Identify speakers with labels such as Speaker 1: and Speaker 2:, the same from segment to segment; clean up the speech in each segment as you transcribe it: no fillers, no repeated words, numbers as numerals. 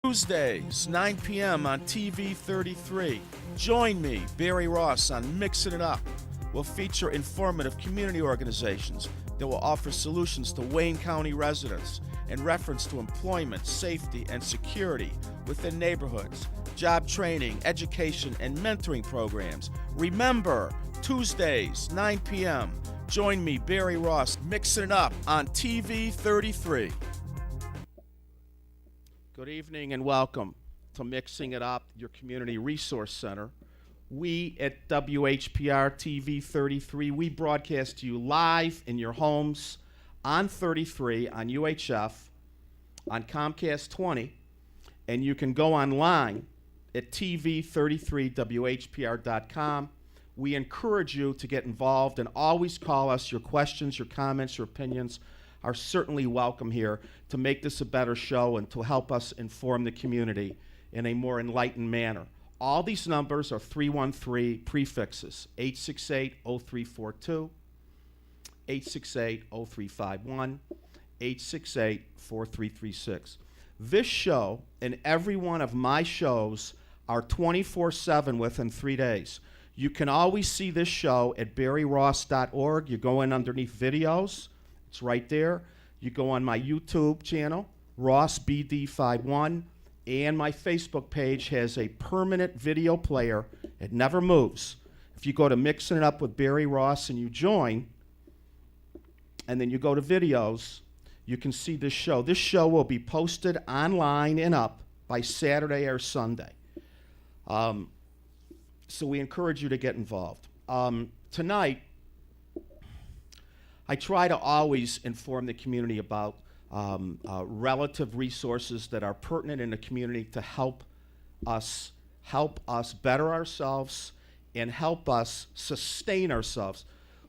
Speaker 1: Tuesdays, 9 p.m. on TV 33. Join me, Barry Ross, on Mixing It Up. We'll feature informative community organizations that will offer solutions to Wayne County residents in reference to employment, safety, and security within neighborhoods, job training, education, and mentoring programs. Remember, Tuesdays, 9 p.m. Join me, Barry Ross, Mixing It Up on TV 33. Good evening and welcome to Mixing It Up, your community resource center. We at WHPR TV 33, we broadcast to you live in your homes on 33, on UHF, on Comcast 20, and you can go online at tv33whpr.com. We encourage you to get involved and always call us. Your questions, your comments, your opinions are certainly welcome here to make this a better show and to help us inform the community in a more enlightened manner. All these numbers are 313 prefixes, 868-0342, 868-0351, 868-4336. This show and every one of my shows are 24/7 within 3 days. You can always see this show at barryross.org. You go in underneath videos. It's right there. You go on my YouTube channel, RossBD51, and my Facebook page has a permanent video player. It never moves. If you go to Mixing It Up with Barry Ross and you join, and then you go to videos, you can see this show. This show will be posted online and up by Saturday or Sunday. So we encourage you to get involved. Tonight, I try to always inform the community about relative resources that are pertinent in the community to help us better ourselves and help us sustain ourselves.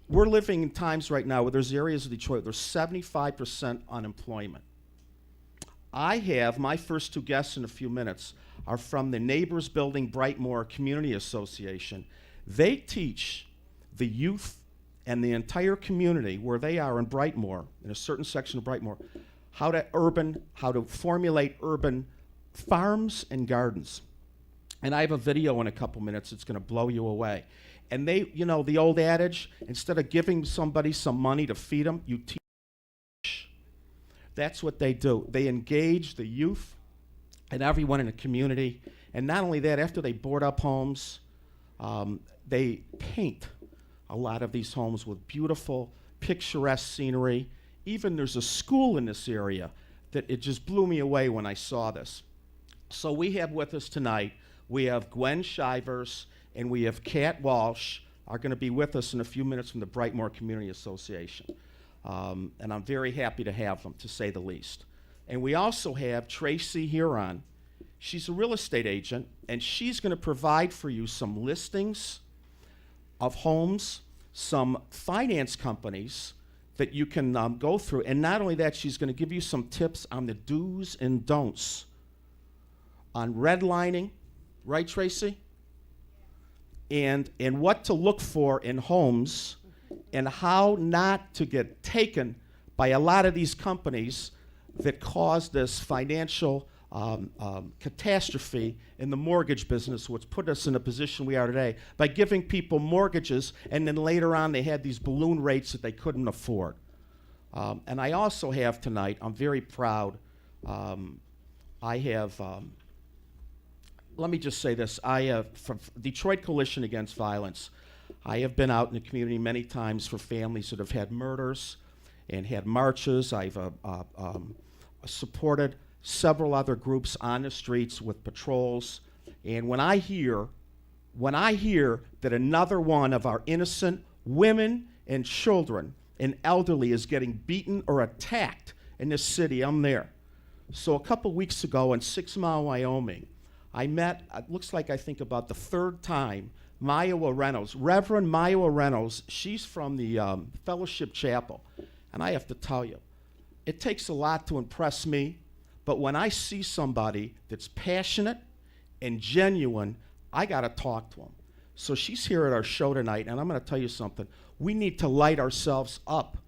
Speaker 1: We're living in times right now where there's areas of Detroit, there's 75% unemployment. I have, my first two guests in a few minutes are from the Neighbors Building Brightmoor Community Association. They teach the youth and the entire community where they are in Brightmoor, in a certain section of Brightmoor, how to formulate urban farms and gardens. And I have a video in a couple minutes that's gonna blow you away. And they, you know, the old adage, instead of giving somebody some money to feed them, you teach. That's what they do. They engage the youth and everyone in the community. And not only that, after they board up homes, they paint a lot of these homes with beautiful, picturesque scenery. Even there's a school in this area that it just blew me away when I saw this. So we have with us tonight, we have Gwen Shivers and we have Kat Walsh are going to be with us in a few minutes from the Brightmoor Community Association. And I'm very happy to have them, to say the least. And we also have Tracy Huron. She's a real estate agent, and she's going to provide for you some listings of homes, some finance companies that you can go through. And not only that, she's going to give you some tips on the do's and don'ts on redlining, right, Tracy? And what to look for in homes and how not to get taken by a lot of these companies that cause this financial catastrophe in the mortgage business, which put us in a position we are today by giving people mortgages, and then later on they had these balloon rates that they couldn't afford. And I also have tonight, I'm very proud, I have, let me just say this, I have, from Detroit Coalition Against Violence, I have been out in the community many times for families that have had murders and had marches. I've supported several other groups on the streets with patrols. And when I hear that another one of our innocent women and children and elderly is getting beaten or attacked in this city, I'm there. So a couple weeks ago in 6 Mile, Wyoming, I met, it looks like I think about the third time, Maiwa Reynolds, Reverend Maiwa Reynolds. She's from the Fellowship Chapel. And I have to tell you, it takes a lot to impress me, but when I see somebody that's passionate and genuine, I gotta talk to them. So she's here at our show tonight, and I'm gonna tell you something. We need to light ourselves up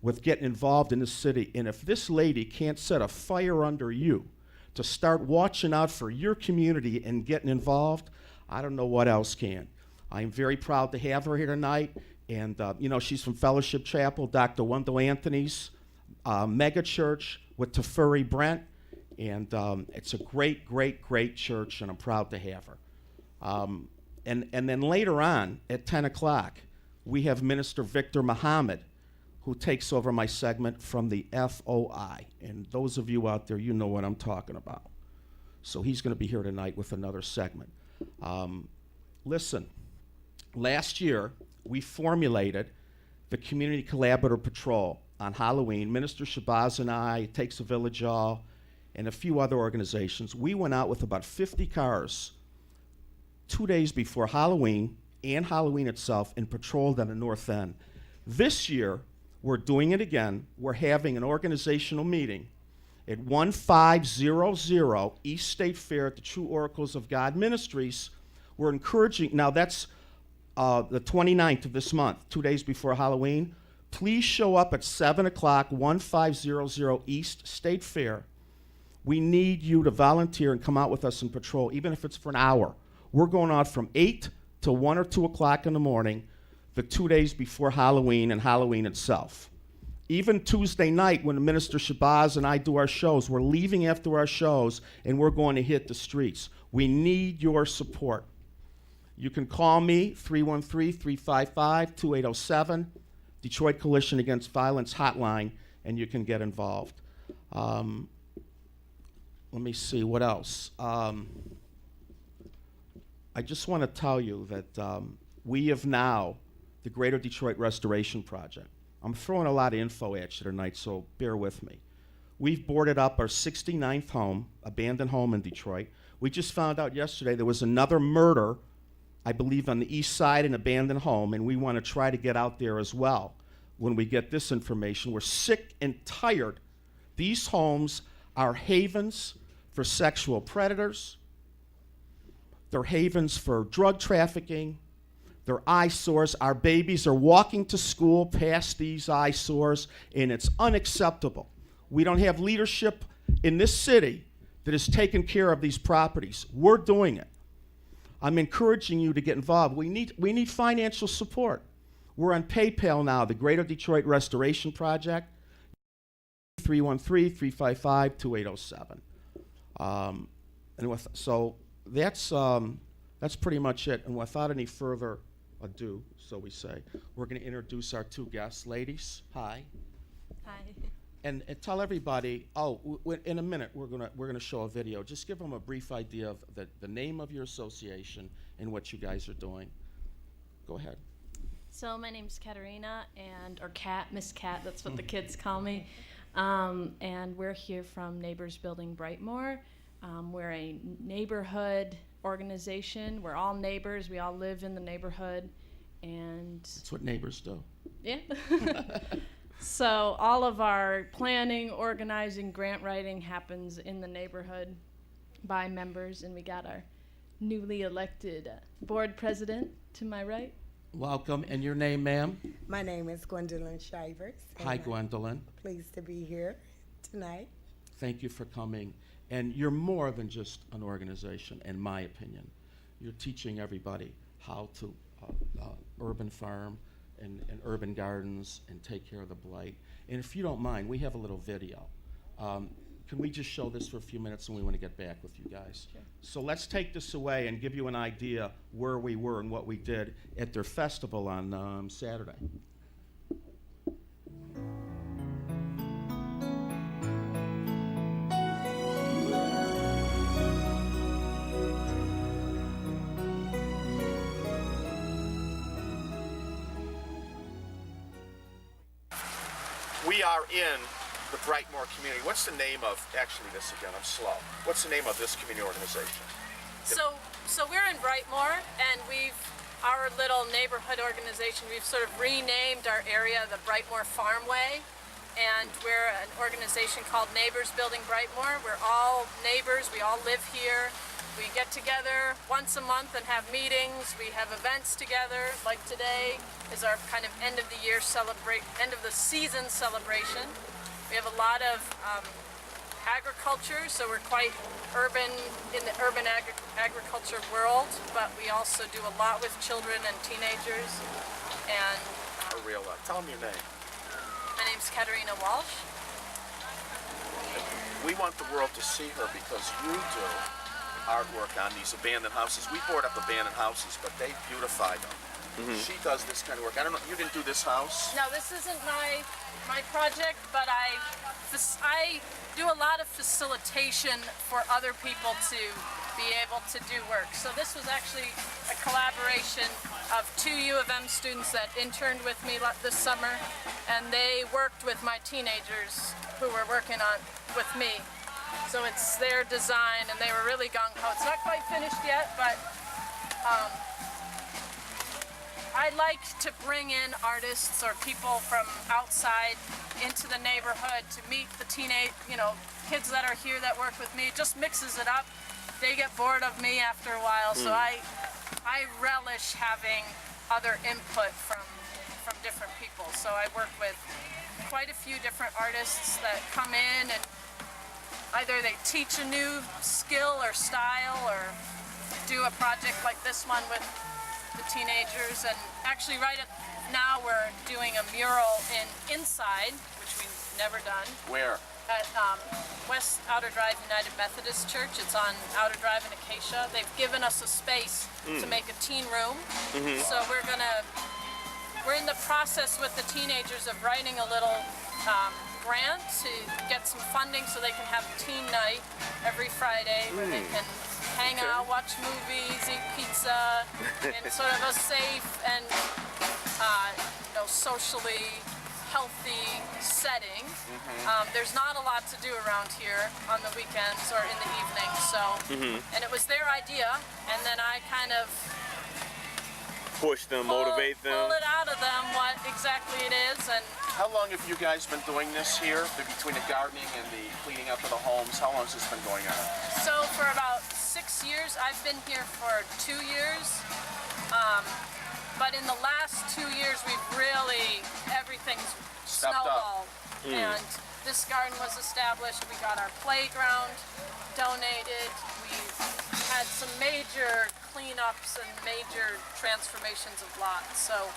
Speaker 1: with getting involved in the city, and if this lady can't set a fire under you to start watching out for your community and getting involved, I don't know what else can. I'm very proud to have her here tonight. And, she's from Fellowship Chapel, Dr. Wendell Anthony's mega church with Teferi Brent. And it's a great, great, great church, and I'm proud to have her. And then later on, at 10 o'clock, we have Minister Victor Muhammad, who takes over my segment from the FOI. And those of you out there, you know what I'm talking about. So he's going to be here tonight with another segment. Listen, last year, we formulated the Community Collaborative Patrol on Halloween. Minister Shabazz and I, Takes a Village All, and a few other organizations. We went out with about 50 cars 2 days before Halloween and Halloween itself and patrolled on the North End. This year, we're doing it again. We're having an organizational meeting at 1500 East State Fair at the True Oracles of God Ministries. We're encouraging, now that's the 29th of this month, 2 days before Halloween. Please show up at 7 o'clock, 1500 East State Fair. We need you to volunteer and come out with us and patrol, even if it's for an hour. We're going out from 8 to 1 or 2 o'clock in the morning, the 2 days before Halloween and Halloween itself. Even Tuesday night, when Minister Shabazz and I do our shows, we're leaving after our shows, and we're going to hit the streets. We need your support. You can call me, 313-355-2807, Detroit Coalition Against Violence hotline, and you can get involved. Let me see, what else? I just want to tell you that we have now the Greater Detroit Restoration Project. I'm throwing a lot of info at you tonight, so bear with me. We've boarded up our 69th home, abandoned home in Detroit. We just found out yesterday there was another murder, I believe, on the east side, an abandoned home, and we want to try to get out there as well when we get this information. We're sick and tired. These homes are havens for sexual predators. They're havens for drug trafficking. They're eyesores. Our babies are walking to school past these eyesores, and it's unacceptable. We don't have leadership in this city that is taking care of these properties. We're doing it. I'm encouraging you to get involved. We need financial support. We're on PayPal now, the Greater Detroit Restoration Project, 313-355-2807. So that's pretty much it. And without any further ado, so we say, we're going to introduce our two guests. Ladies, hi.
Speaker 2: Hi.
Speaker 1: And tell everybody, in a minute we're gonna show a video. Just give them a brief idea of the name of your association and what you guys are doing. Go ahead.
Speaker 2: So my name's Katerina, or Kat, Miss Kat, that's what the kids call me. And we're here from Neighbors Building Brightmoor. We're a neighborhood organization. We're all neighbors. We all live in the neighborhood. And
Speaker 1: that's what neighbors do.
Speaker 2: Yeah. So all of our planning, organizing, grant writing happens in the neighborhood by members. And we got our newly elected board president to my right.
Speaker 1: Welcome. And your name, ma'am?
Speaker 3: My name is Gwendolyn Shivers.
Speaker 1: Hi, Gwendolyn.
Speaker 3: Pleased to be here tonight.
Speaker 1: Thank you for coming. And you're more than just an organization, in my opinion. You're teaching everybody how to urban farm and urban gardens and take care of the blight. And if you don't mind, we have a little video. Can we just show this for a few minutes, and we want to get back with you guys?
Speaker 2: Sure.
Speaker 1: So let's take this away and give you an idea where we were and what we did at their festival on Saturday. We are in the Brightmoor community. What's the name of, actually this again, I'm slow. What's the name of this community organization?
Speaker 2: So we're in Brightmoor, and our little neighborhood organization, we've sort of renamed our area the Brightmoor Farmway, and we're an organization called Neighbors Building Brightmoor. We're all neighbors, we all live here. We get together once a month and have meetings. We have events together. Like today is our kind of end of the season celebration. We have a lot of agriculture, so we're quite urban in the urban agriculture world, but we also do a lot with children and teenagers. And
Speaker 4: Tell them your name.
Speaker 2: my name's Katerina Walsh.
Speaker 4: We want the world to see her because you do artwork on these abandoned houses. We board up abandoned houses, but they beautify them. She does this kind of work. I don't know, you didn't do this house?
Speaker 2: No, this isn't my project, but I do a lot of facilitation for other people to be able to do work. So this was actually a collaboration of 2 U of M students that interned with me this summer, and they worked with my teenagers who were working on with me. So it's their design, and they were really gung-ho. It's not quite finished yet, but I like to bring in artists or people from outside into the neighborhood to meet the kids that are here that work with me. It just mixes it up. They get bored of me after a while, so I relish having other input from different people. So I work with quite a few different artists that come in, and either they teach a new skill or style, or do a project like this one with the teenagers. And actually now we're doing a mural in Inside, which we've never done,
Speaker 4: Where?
Speaker 2: at West Outer Drive United Methodist Church. It's on Outer Drive in Acacia. They've given us a space to make a teen room. So we're in the process with the teenagers of writing a little grant to get some funding so they can have teen night every Friday where they can hang out, watch movies, eat pizza in sort of a safe and socially healthy setting. There's not a lot to do around here on the weekends or in the evening, so and it was their idea, and then I kind of
Speaker 5: push them, motivate them.
Speaker 2: pull it out of them what exactly it is. And
Speaker 4: How long have you guys been doing this here, between the gardening and the cleaning up of the homes? How long has this been going on?
Speaker 2: so for about 6 years, I've been here for 2 years. But in the last 2 years, everything's
Speaker 4: Stepped up.
Speaker 2: snowballed. And this garden was established. We got our playground donated. We've had some major cleanups and major transformations of lots. So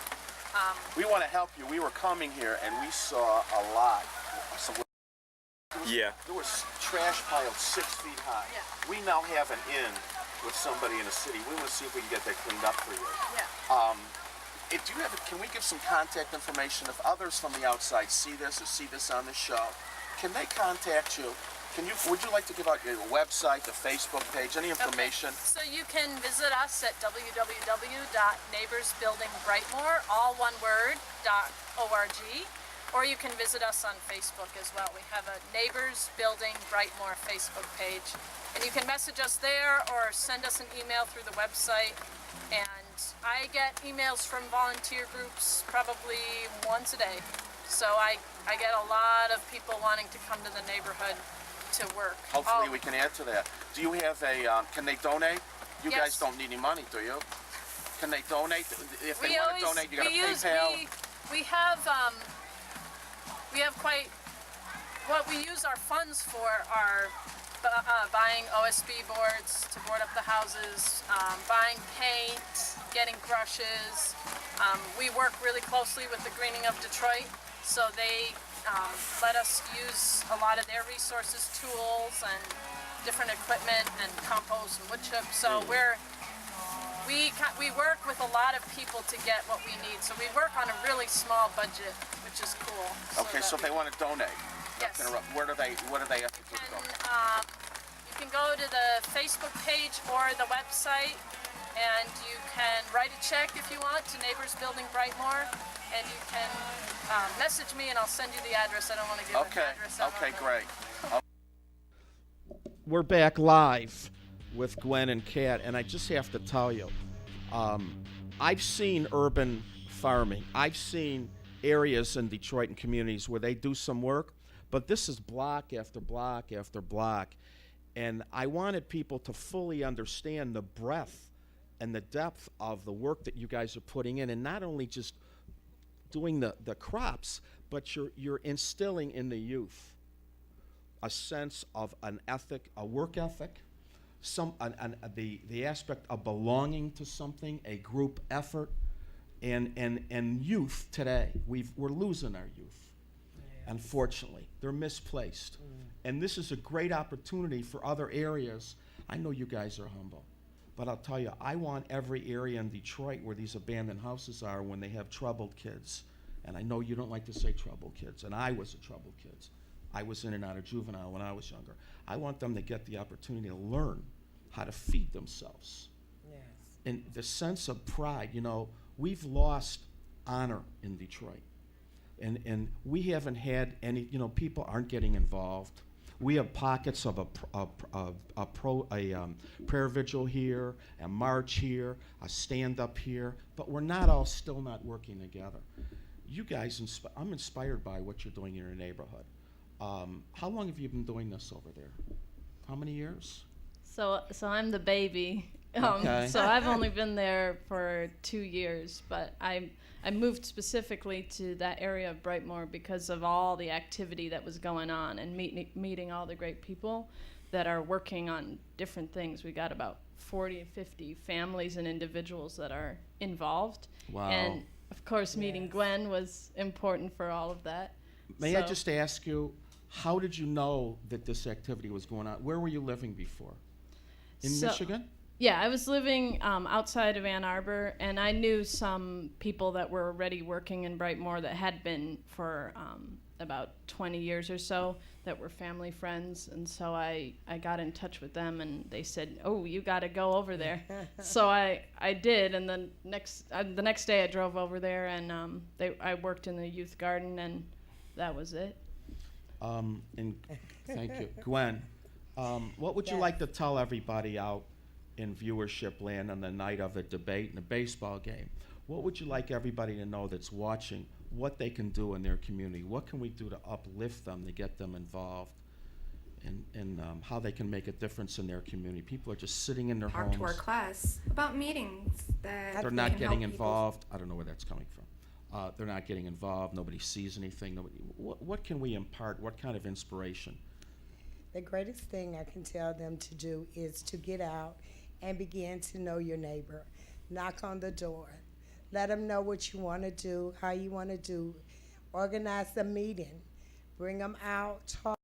Speaker 4: We want to help you. We were coming here and we saw a lot.
Speaker 5: Yeah.
Speaker 4: There was trash piled 6 feet high.
Speaker 2: Yeah.
Speaker 4: We now have an in with somebody in the city. We want to see if we can get that cleaned up for you.
Speaker 2: yeah.
Speaker 4: Can we give some contact information if others from the outside see this or see this on the show? Can they contact you? Would you like to give out your website, the Facebook page, any information?
Speaker 2: Okay. So you can visit us at www.neighborsbuildingbrightmoor, all one word, .org, or you can visit us on Facebook as well. We have a Neighbors Building Brightmoor Facebook page, and you can message us there or send us an email through the website. And I get emails from volunteer groups probably once a day. So I get a lot of people wanting to come to the neighborhood to work.
Speaker 4: Hopefully we can add to that. Do you have can they donate? You
Speaker 2: Yes.
Speaker 4: guys don't need any money, do you? Can they donate? If they
Speaker 2: We
Speaker 4: want
Speaker 2: always
Speaker 4: to donate, you got to
Speaker 2: we use
Speaker 4: PayPal.
Speaker 2: we have quite what we use our funds for are buying OSB boards to board up the houses, buying paint, getting brushes. We work really closely with the Greening of Detroit, so they let us use a lot of their resources, tools and different equipment and compost and wood chips. So we work with a lot of people to get what we need. So we work on a really small budget, which is cool.
Speaker 4: Okay, so if they want to donate,
Speaker 2: Yes.
Speaker 4: what do they have to do?
Speaker 2: You can go to the Facebook page or the website, and you can write a check if you want to Neighbors Building Brightmoor, and you can message me and I'll send you the address. I don't want to give
Speaker 4: Okay,
Speaker 2: an address out
Speaker 4: okay,
Speaker 2: on the-
Speaker 4: great.
Speaker 1: We're back live with Gwen and Kat, and I just have to tell you, I've seen urban farming. I've seen areas in Detroit and communities where they do some work, but this is block after block after block. And I wanted people to fully understand the breadth and the depth of the work that you guys are putting in, and not only just doing the crops, but you're instilling in the youth a sense of an ethic, a work ethic, the aspect of belonging to something, a group effort, and youth today. We're losing our youth, unfortunately. They're misplaced. And this is a great opportunity for other areas. I know you guys are humble, but I'll tell you, I want every area in Detroit where these abandoned houses are when they have troubled kids. And I know you don't like to say troubled kids, and I was a troubled kid. I was in and out of juvenile when I was younger. I want them to get the opportunity to learn how to feed themselves.
Speaker 3: Yes.
Speaker 1: And the sense of pride, we've lost honor in Detroit. And we haven't had any, people aren't getting involved. We have pockets of a prayer vigil here, a march here, a stand-up here, but we're not all still not working together. You guys, I'm inspired by what you're doing in your neighborhood. How long have you been doing this over there? How many years?
Speaker 6: So I'm the baby.
Speaker 1: Okay.
Speaker 6: So I've only been there for 2 years, but I moved specifically to that area of Brightmoor because of all the activity that was going on and meeting all the great people that are working on different things. We got about 40 or 50 families and individuals that are involved.
Speaker 1: Wow.
Speaker 6: And of course, meeting Gwen was important for all of that.
Speaker 1: May I just ask you, how did you know that this activity was going on? Where were you living before? In Michigan?
Speaker 6: Yeah, I was living outside of Ann Arbor, and I knew some people that were already working in Brightmoor that had been for about 20 years or so, that were family friends, and so I got in touch with them, and they said, "Oh, you got to go over there." So I did, and then the next day I drove over there, and I worked in the youth garden, and that was it.
Speaker 1: And thank you. Gwen, what would you like to tell everybody out in viewership land on the night of a debate and a baseball game? What would you like everybody to know that's watching, what they can do in their community? What can we do to uplift them, to get them involved, and how they can make a difference in their community? People are just sitting in their
Speaker 7: Talk
Speaker 1: homes.
Speaker 7: to our class about meetings that
Speaker 1: They're
Speaker 7: we
Speaker 1: not
Speaker 7: can
Speaker 1: getting
Speaker 7: help people.
Speaker 1: involved. I don't know where that's coming from. They're not getting involved. Nobody sees anything. What can we impart? What kind of inspiration?
Speaker 3: The greatest thing I can tell them to do is to get out and begin to know your neighbor. Knock on the door. Let them know what you want to do, how you want to do. Organize a meeting. Bring them out. Talk.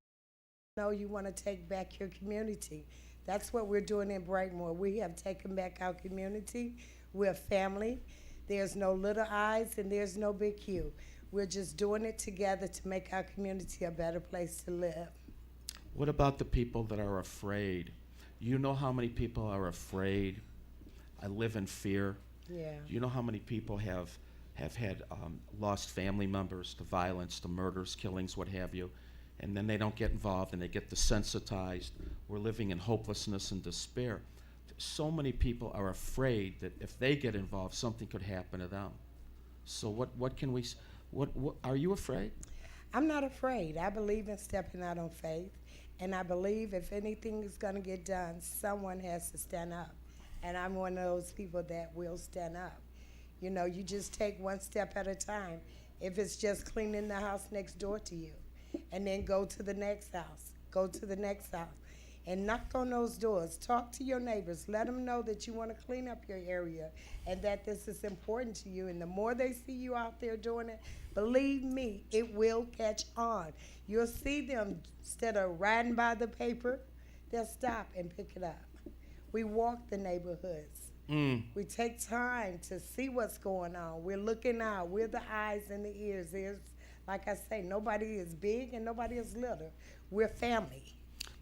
Speaker 3: Know you want to take back your community. That's what we're doing in Brightmoor. We have taken back our community. We're family. There's no little I's and there's no big Q. We're just doing it together to make our community a better place to live.
Speaker 1: What about the people that are afraid? You know how many people are afraid? I live in fear.
Speaker 3: Yeah.
Speaker 1: Do you know how many people have had lost family members to violence, to murders, killings, what have you, and then they don't get involved and they get desensitized? We're living in hopelessness and despair. So many people are afraid that if they get involved, something could happen to them. So what can we? What are you afraid?
Speaker 3: I'm not afraid. I believe in stepping out on faith, and I believe if anything is going to get done, someone has to stand up. And I'm one of those people that will stand up. You just take one step at a time. If it's just cleaning the house next door to you, and then go to the next house, and knock on those doors. Talk to your neighbors. Let them know that you want to clean up your area and that this is important to you. And the more they see you out there doing it, believe me, it will catch on. You'll see them, instead of riding by the paper, they'll stop and pick it up. We walk the neighborhoods. We take time to see what's going on. We're looking out. We're the eyes and the ears. Like I say, nobody is big and nobody is little. We're family.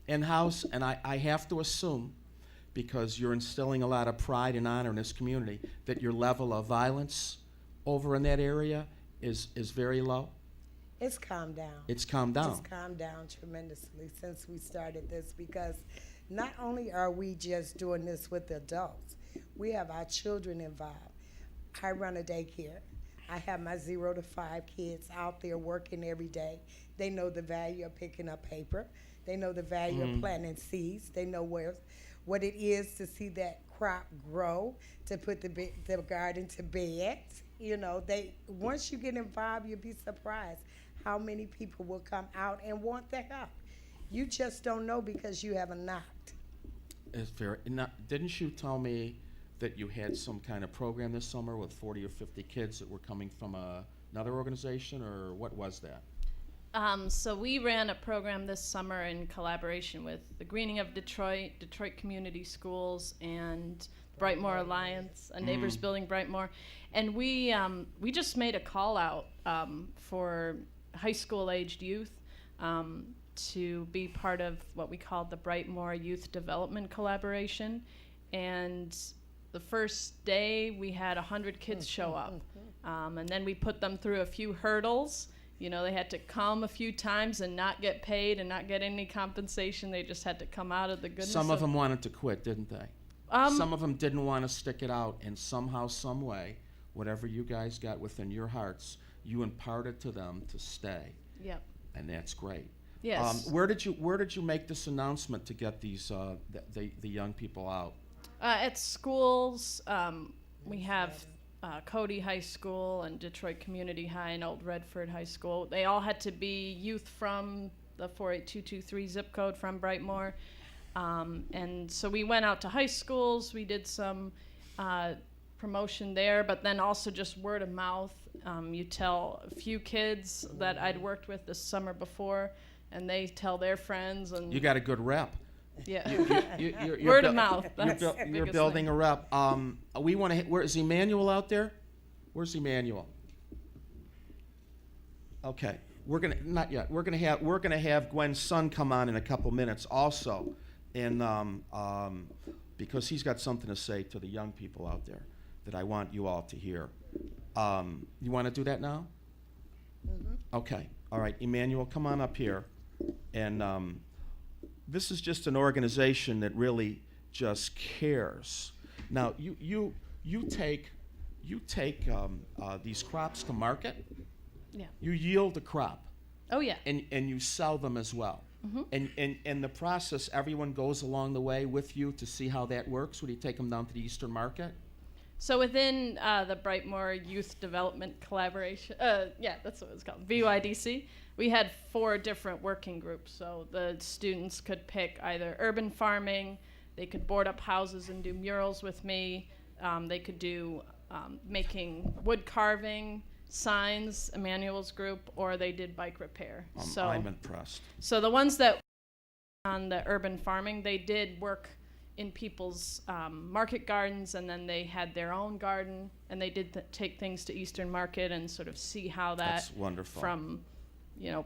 Speaker 1: In-house, and I have to assume, because you're instilling a lot of pride and honor in this community, that your level of violence over in that area is very low?
Speaker 3: It's calmed down.
Speaker 1: It's calmed down.
Speaker 3: It's calmed down tremendously since we started this, because not only are we just doing this with adults, we have our children involved. I run a daycare. I have my 0 to 5 kids out there working every day. They know the value of picking up paper. They know the value of planting seeds. They know what it is to see that crop grow, to put the garden to bed. Once you get involved, you'll be surprised how many people will come out and want the help. You just don't know because you haven't knocked.
Speaker 1: It's fair. Didn't you tell me that you had some kind of program this summer with 40 or 50 kids that were coming from another organization, or what was that?
Speaker 6: So we ran a program this summer in collaboration with the Greening of Detroit, Detroit Community Schools, and Brightmoor Alliance, a Neighbors Building Brightmoor, and we just made a call out for high school aged youth to be part of what we called the Brightmoor Youth Development Collaboration, and the first day we had 100 kids show up, and then we put them through a few hurdles. You know, they had to come a few times and not get paid and not get any compensation. They just had to come out of the goodness.
Speaker 1: Some of them wanted to quit, didn't they? Some of them didn't want to stick it out, and somehow, some way, whatever you guys got within your hearts, you imparted to them to stay.
Speaker 6: Yep.
Speaker 1: And that's great.
Speaker 6: Yes.
Speaker 1: Where did you make this announcement to get these the young people out?
Speaker 6: At schools, we have Cody High School and Detroit Community High and Old Redford High School. They all had to be youth from the 48223 zip code from Brightmoor. And so we went out to high schools. We did some promotion there, but then also just word of mouth. You tell a few kids that I'd worked with this summer before, and they tell their friends. And
Speaker 1: You got a good rep.
Speaker 6: yeah.
Speaker 1: You're
Speaker 6: Word
Speaker 1: buil-
Speaker 6: of mouth.
Speaker 1: You're,
Speaker 6: That's
Speaker 1: buil-
Speaker 6: the
Speaker 1: you're
Speaker 6: biggest
Speaker 1: building
Speaker 6: thing.
Speaker 1: a rep. We want to. Where is Emmanuel out there? Where's Emmanuel? Okay, we're gonna not yet. We're gonna have Gwen's son come on in a couple minutes also, and because he's got something to say to the young people out there that I want you all to hear. You want to do that now? Okay. All right, Emmanuel, come on up here, and this is just an organization that really just cares. Now, you take these crops to market.
Speaker 6: Yeah.
Speaker 1: You yield a crop,
Speaker 6: Oh, yeah.
Speaker 1: and you sell them as well. And the process, everyone goes along the way with you to see how that works. Would you take them down to the Eastern Market?
Speaker 6: So within the Brightmoor Youth Development Collaboration, yeah, that's what it's called, VYDC, we had 4 different working groups. So the students could pick either urban farming, they could board up houses and do murals with me, they could do making wood carving, signs, Emmanuel's group, or they did bike repair.
Speaker 1: I'm impressed.
Speaker 6: So the ones that on the urban farming, they did work in people's market gardens, and then they had their own garden, and they did take things to Eastern Market and sort of see how that
Speaker 1: That's wonderful.
Speaker 6: from,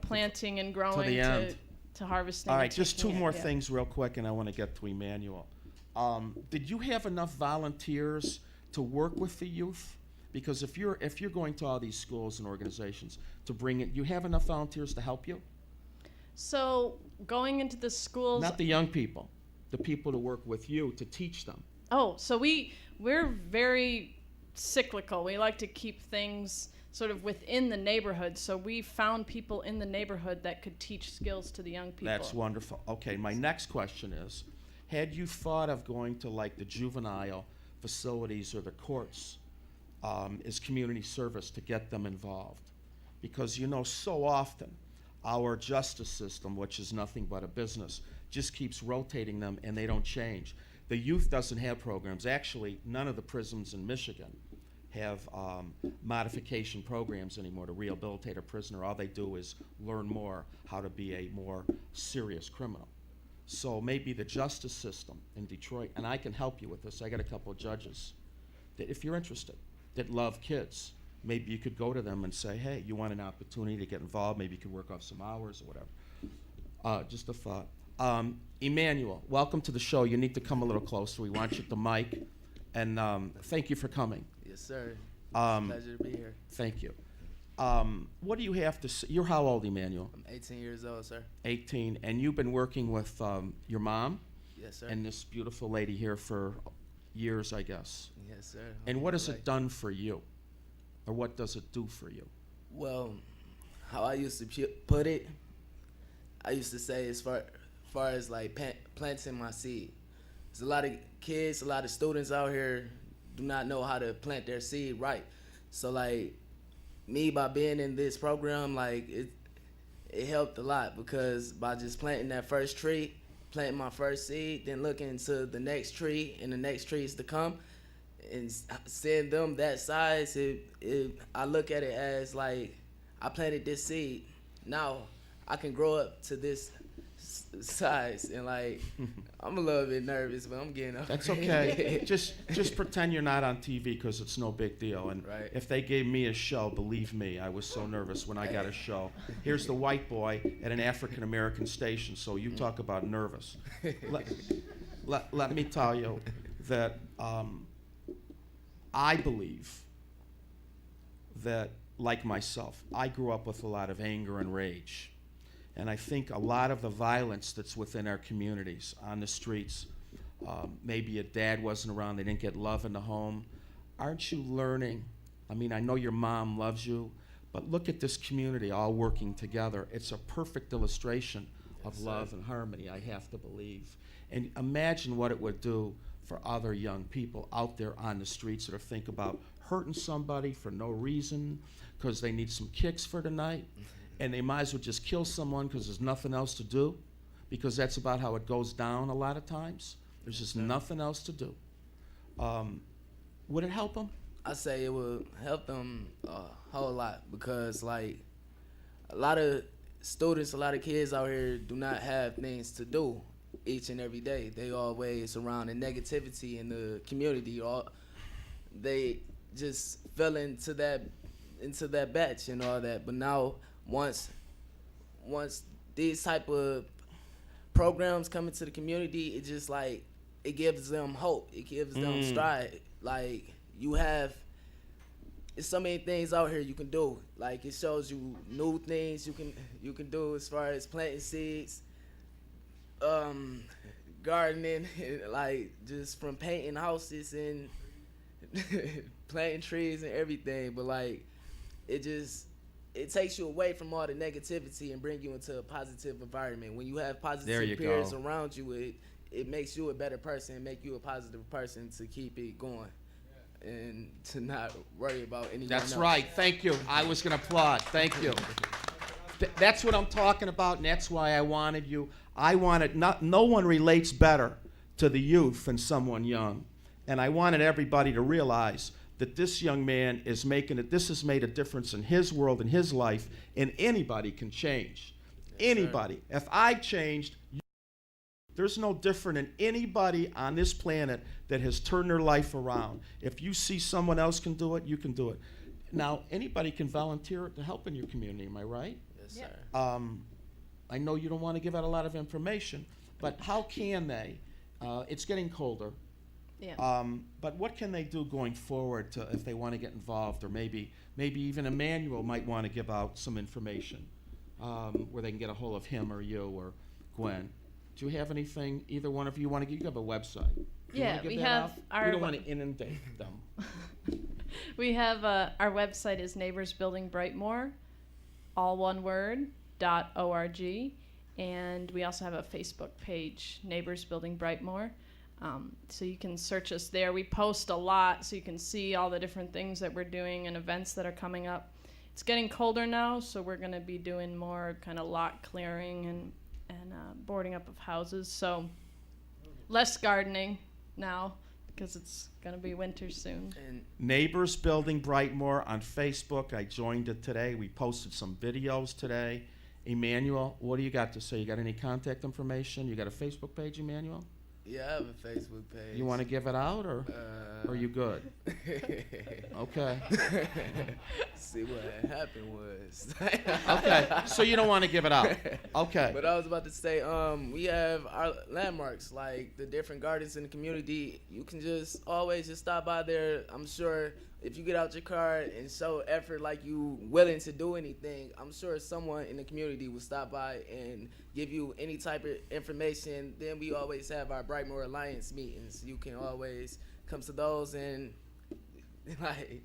Speaker 6: planting and growing
Speaker 1: the end.
Speaker 6: to harvesting.
Speaker 1: All
Speaker 6: and
Speaker 1: right, just 2
Speaker 6: taking it,
Speaker 1: more
Speaker 6: yeah.
Speaker 1: things real quick, and I want to get to Emmanuel. Did you have enough volunteers to work with the youth? Because if you're going to all these schools and organizations to bring it, you have enough volunteers to help you?
Speaker 6: So going into the schools.
Speaker 1: Not the young people, the people to work with you to teach them.
Speaker 6: Oh, so we're very cyclical. We like to keep things sort of within the neighborhood. So we found people in the neighborhood that could teach skills to the young people.
Speaker 1: That's wonderful. Okay, my next question is, had you thought of going to like the juvenile facilities or the courts as community service to get them involved? Because so often our justice system, which is nothing but a business, just keeps rotating them and they don't change. The youth doesn't have programs. Actually, none of the prisons in Michigan have modification programs anymore to rehabilitate a prisoner. All they do is learn more how to be a more serious criminal. So maybe the justice system in Detroit, and I can help you with this. I got a couple of judges that, if you're interested, that love kids, maybe you could go to them and say, hey, you want an opportunity to get involved? Maybe you could work off some hours or whatever. Just a thought. Emmanuel, welcome to the show. You need to come a little closer. We want you at the mic. And thank you for coming.
Speaker 8: Yes, sir. Pleasure to be here.
Speaker 1: Thank you. What do you have to say? You're how old, Emmanuel?
Speaker 8: I'm 18 years old, sir.
Speaker 1: 18. And you've been working with your mom
Speaker 8: Yes, sir.
Speaker 1: and this beautiful lady here for years, I guess.
Speaker 8: Yes, sir.
Speaker 1: And what has
Speaker 8: Like-
Speaker 1: it done for you? Or what does it do for you?
Speaker 8: Well, how I used to put it, I used to say as far as like planting my seed. There's a lot of kids, a lot of students out here do not know how to plant their seed right. So like me, by being in this program, like it helped a lot because by just planting that first tree, planting my first seed, then looking to the next tree and the next trees to come, and seeing them that size, I look at it as like I planted this seed. Now I can grow up to this size, and like I'm a little bit nervous, but I'm getting up.
Speaker 1: That's okay. just pretend you're not on TV because it's no big deal. And
Speaker 8: Right.
Speaker 1: if they gave me a show, believe me, I was so nervous when I got a show. Here's the white boy at an African American station, so you talk about nervous. Let me tell you that I believe that, like myself, I grew up with a lot of anger and rage. And I think a lot of the violence that's within our communities, on the streets, maybe a dad wasn't around, they didn't get love in the home. Aren't you learning? I mean, I know your mom loves you, but look at this community all working together. It's a perfect illustration of love and harmony, I have to believe. And imagine what it would do for other young people out there on the streets that are thinking about hurting somebody for no reason because they need some kicks for tonight. And they might as well just kill someone because there's nothing else to do, because that's about how it goes down a lot of times. There's just nothing else to do. Would it help them?
Speaker 8: I say it would help them a whole lot because like a lot of students, a lot of kids out here do not have things to do each and every day. They always around the negativity in the community. They just fell into that batch and all that. But now once these type of programs come into the community, it just like it gives them hope. It gives them stride. Like it's so many things out here you can do. Like it shows you new things you can do as far as planting seeds, gardening, like just from painting houses and planting trees and everything. But like it takes you away from all the negativity and bring you into a positive environment. When you have positive peers around you, it makes you a better person and make you a positive person to keep it going and to not worry about anyone
Speaker 1: That's
Speaker 8: else.
Speaker 1: right. Thank you. I was going to applaud. Thank you. That's what I'm talking about, and that's why I wanted you. No one relates better to the youth than someone young. And I wanted everybody to realize that this young man is making it. This has made a difference in his world, in his life, and anybody can change. Anybody. If I changed, there's no different in anybody on this planet that has turned their life around. If you see someone else can do it, you can do it. Now, anybody can volunteer to help in your community, am I right?
Speaker 8: Yes, sir.
Speaker 1: I know you don't want to give out a lot of information, but how can they? It's getting colder.
Speaker 6: Yeah.
Speaker 1: But what can they do going forward if they want to get involved, or maybe even Emmanuel might want to give out some information where they can get a hold of him or you or Gwen. Do you have anything either one of you want to give? You have a website. Do you
Speaker 6: Yeah,
Speaker 1: wanna give
Speaker 6: we
Speaker 1: that
Speaker 6: have
Speaker 1: out?
Speaker 6: our
Speaker 1: We don't want to inundate them.
Speaker 6: We have our website is Neighbors Building Brightmoor, all one word, .org, and we also have a Facebook page, Neighbors Building Brightmoor. So you can search us there. We post a lot, so you can see all the different things that we're doing and events that are coming up. It's getting colder now, so we're going to be doing more kind of lot clearing and boarding up of houses. So less gardening now because it's going to be winter soon.
Speaker 8: And
Speaker 1: Neighbors Building Brightmoor on Facebook. I joined it today. We posted some videos today. Emmanuel, what do you got to say? You got any contact information? You got a Facebook page, Emmanuel?
Speaker 8: yeah, I have a Facebook page.
Speaker 1: You want to give it out, or are you good? Okay.
Speaker 8: See what happened was.
Speaker 1: Okay. So you don't want to give it out. Okay.
Speaker 8: But I was about to say, we have our landmarks, like the different gardens in the community. You can just always just stop by there. I'm sure if you get out your car and show effort like you willing to do anything, I'm sure someone in the community will stop by and give you any type of information. Then we always have our Brightmoor Alliance meetings. You can always come to those and like.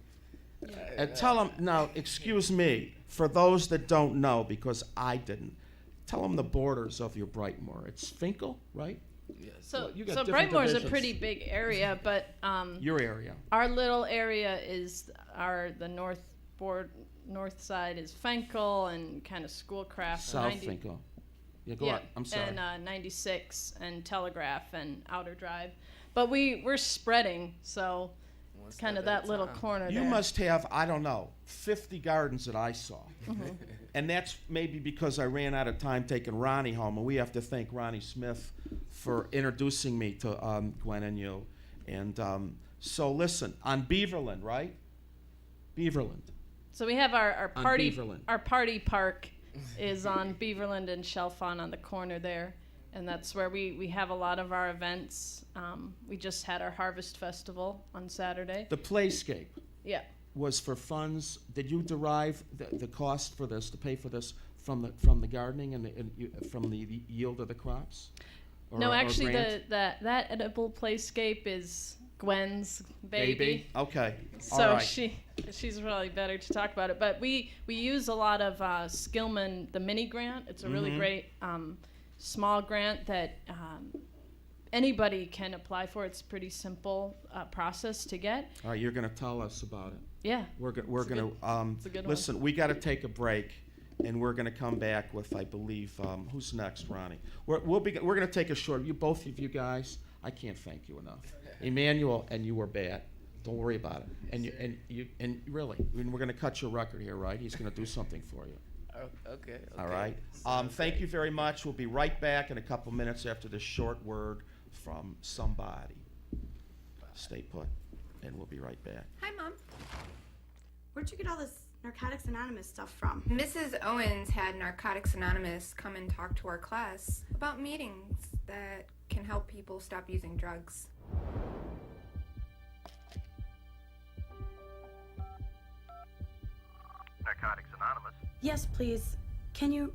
Speaker 1: Tell them, now, excuse me, for those that don't know, because I didn't, tell them the borders of your Brightmoor. It's Finkel, right?
Speaker 8: Yes.
Speaker 6: So,
Speaker 1: Well, you got
Speaker 6: so
Speaker 1: different
Speaker 6: Brightmoor is a
Speaker 1: divisions.
Speaker 6: pretty big area, but
Speaker 1: Your area.
Speaker 6: our little area is the north side is Fenkel and kind of Schoolcraft.
Speaker 1: South Finkel. Yeah, go on. I'm sorry.
Speaker 6: And 96 and Telegraph and Outer Drive. But we're spreading, so it's kind of that little corner
Speaker 1: You
Speaker 6: there.
Speaker 1: must have, I don't know, 50 gardens that I saw. And that's maybe because I ran out of time taking Ronnie home, and we have to thank Ronnie Smith for introducing me to Gwen and you. And so listen, on Beaverland, right? Beaverland.
Speaker 6: So we have our
Speaker 1: On
Speaker 6: party
Speaker 1: Beaverland.
Speaker 6: our party park is on Beaverland and Chalfont on the corner there, and that's where we have a lot of our events. We just had our Harvest Festival on Saturday.
Speaker 1: The Playscape
Speaker 6: Yeah.
Speaker 1: was for funds. Did you derive the cost for this, to pay for this, from the gardening and from the yield of the crops?
Speaker 6: No,
Speaker 1: Or
Speaker 6: actually,
Speaker 1: grant?
Speaker 6: that edible playscape is Gwen's baby.
Speaker 1: Okay.
Speaker 6: So
Speaker 1: All right.
Speaker 6: she's really better to talk about it. But we use a lot of Skillman, the mini grant. It's a really great small grant that anybody can apply for. It's a pretty simple process to get.
Speaker 1: All right, you're going to tell us about it.
Speaker 6: Yeah.
Speaker 1: We're going
Speaker 6: it's a good
Speaker 1: to listen. We got to take a break, and we're going to come back with, I believe, who's next, Ronnie? We're going to take a short. Both of you guys, I can't thank you enough. Emmanuel, and you were bad. Don't worry about it. And really, I mean, we're going to cut your record here, right? He's going to do something for you.
Speaker 8: Okay.
Speaker 1: All right. Thank you very much. We'll be right back in a couple minutes after this short word from somebody. Stay put, and we'll be right back.
Speaker 9: Hi, Mom. Where'd you get all this Narcotics Anonymous stuff from?
Speaker 7: Mrs. Owens had Narcotics Anonymous come and talk to our class about meetings that can help people stop using drugs.
Speaker 10: Narcotics Anonymous.
Speaker 9: Yes, please. Can you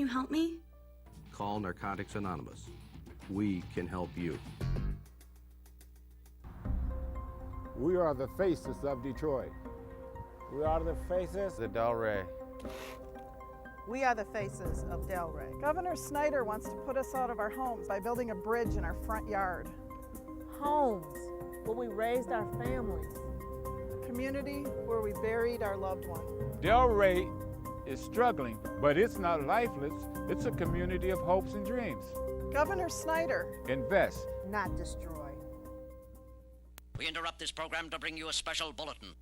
Speaker 9: help me?
Speaker 10: Call Narcotics Anonymous. We can help you.
Speaker 11: We are the faces of Detroit. We are the faces of Delray.
Speaker 12: We are the faces of Delray. Governor Snyder wants to put us out of our homes by building a bridge in our front yard.
Speaker 13: Homes where we raised our families.
Speaker 12: A community where we buried our loved one.
Speaker 11: Delray is struggling, but it's not lifeless. It's a community of hopes and dreams.
Speaker 12: Governor Snyder.
Speaker 11: Invest,
Speaker 13: not destroy.
Speaker 14: We interrupt this program to bring you a special bulletin.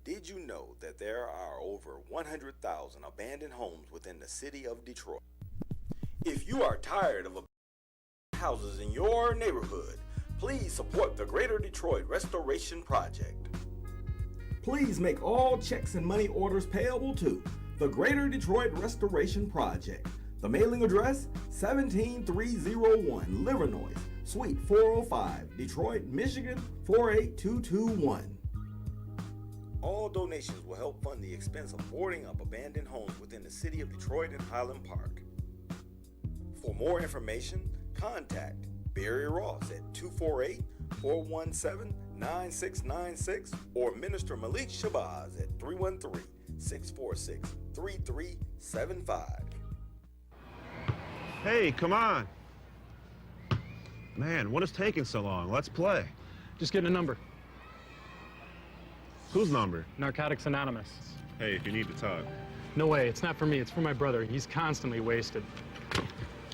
Speaker 15: Did you know that there are over 100,000 abandoned homes within the city of Detroit? If you are tired of abandoned houses in your neighborhood, please support the Greater Detroit Restoration Project.
Speaker 16: Please make all checks and money orders payable to the Greater Detroit Restoration Project. The mailing address, 17301 Livernois, Suite 405, Detroit, Michigan, 48221.
Speaker 15: All donations will help fund the expense of boarding up abandoned homes within the city of Detroit and Highland Park. For more information, contact Barry Ross at 248-417-9696 or Minister Malik Shabazz at 313-646-3375.
Speaker 17: Hey, come on. Man, what is taking so long? Let's play.
Speaker 18: Just get a number.
Speaker 17: Whose number?
Speaker 18: Narcotics Anonymous.
Speaker 17: Hey, if you need to talk.
Speaker 18: No way, it's not for me, it's for my brother. He's constantly wasted.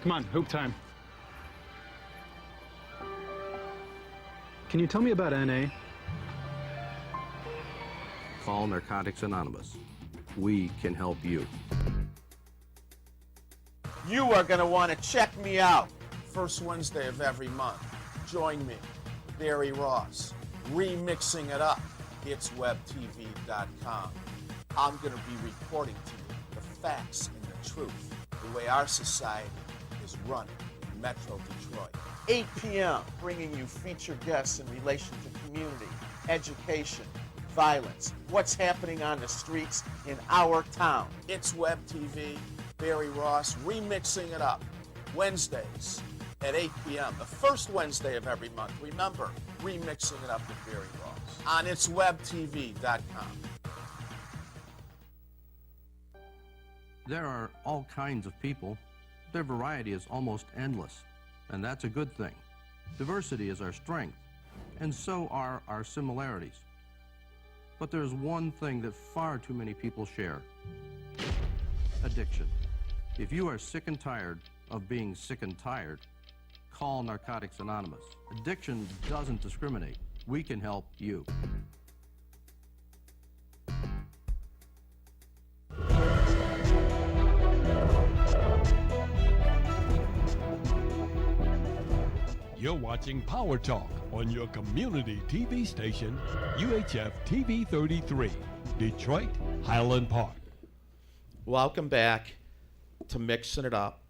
Speaker 18: Come on, hoop time. Can you tell me about NA?
Speaker 10: Call Narcotics Anonymous. We can help you.
Speaker 4: You are going to want to check me out. First Wednesday of every month. Join me, Barry Ross, remixing it up. It's webtv.com. I'm going to be reporting to you the facts and the truth, the way our society is run in Metro Detroit. 8 p.m., bringing you featured guests in relation to community, education, violence, what's happening on the streets in our town. It's Web TV, Barry Ross, remixing it up. Wednesdays at 8 p.m., the first Wednesday of every month. Remember, remixing it up with Barry Ross on itswebtv.com.
Speaker 10: There are all kinds of people. Their variety is almost endless, and that's a good thing. Diversity is our strength, and so are our similarities. But there's one thing that far too many people share: addiction. If you are sick and tired of being sick and tired, call Narcotics Anonymous. Addiction doesn't discriminate. We can help you.
Speaker 19: You're watching Power Talk on your community TV station, UHF TV 33, Detroit, Highland Park.
Speaker 1: Welcome back to Mixing It Up.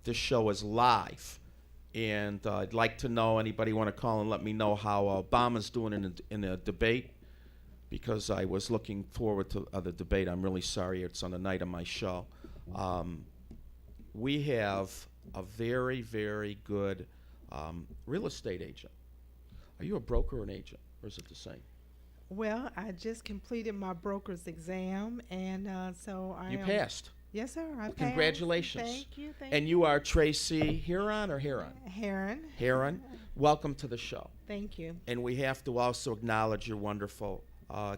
Speaker 1: This show is live, and I'd like to know, anybody want to call and let me know how Obama's doing in a debate, because I was looking forward to the debate. I'm really sorry it's on the night of my show. We have a very, very good real estate agent. Are you a broker or an agent, or is it the same?
Speaker 20: Well, I just completed my broker's exam, and so I
Speaker 1: You passed.
Speaker 20: Yes, sir. I passed.
Speaker 1: Congratulations.
Speaker 20: Thank you.
Speaker 1: And you are Tracy Heron or Heron?
Speaker 20: Heron.
Speaker 1: Heron. Welcome to the show.
Speaker 20: Thank you.
Speaker 1: And we have to also acknowledge your wonderful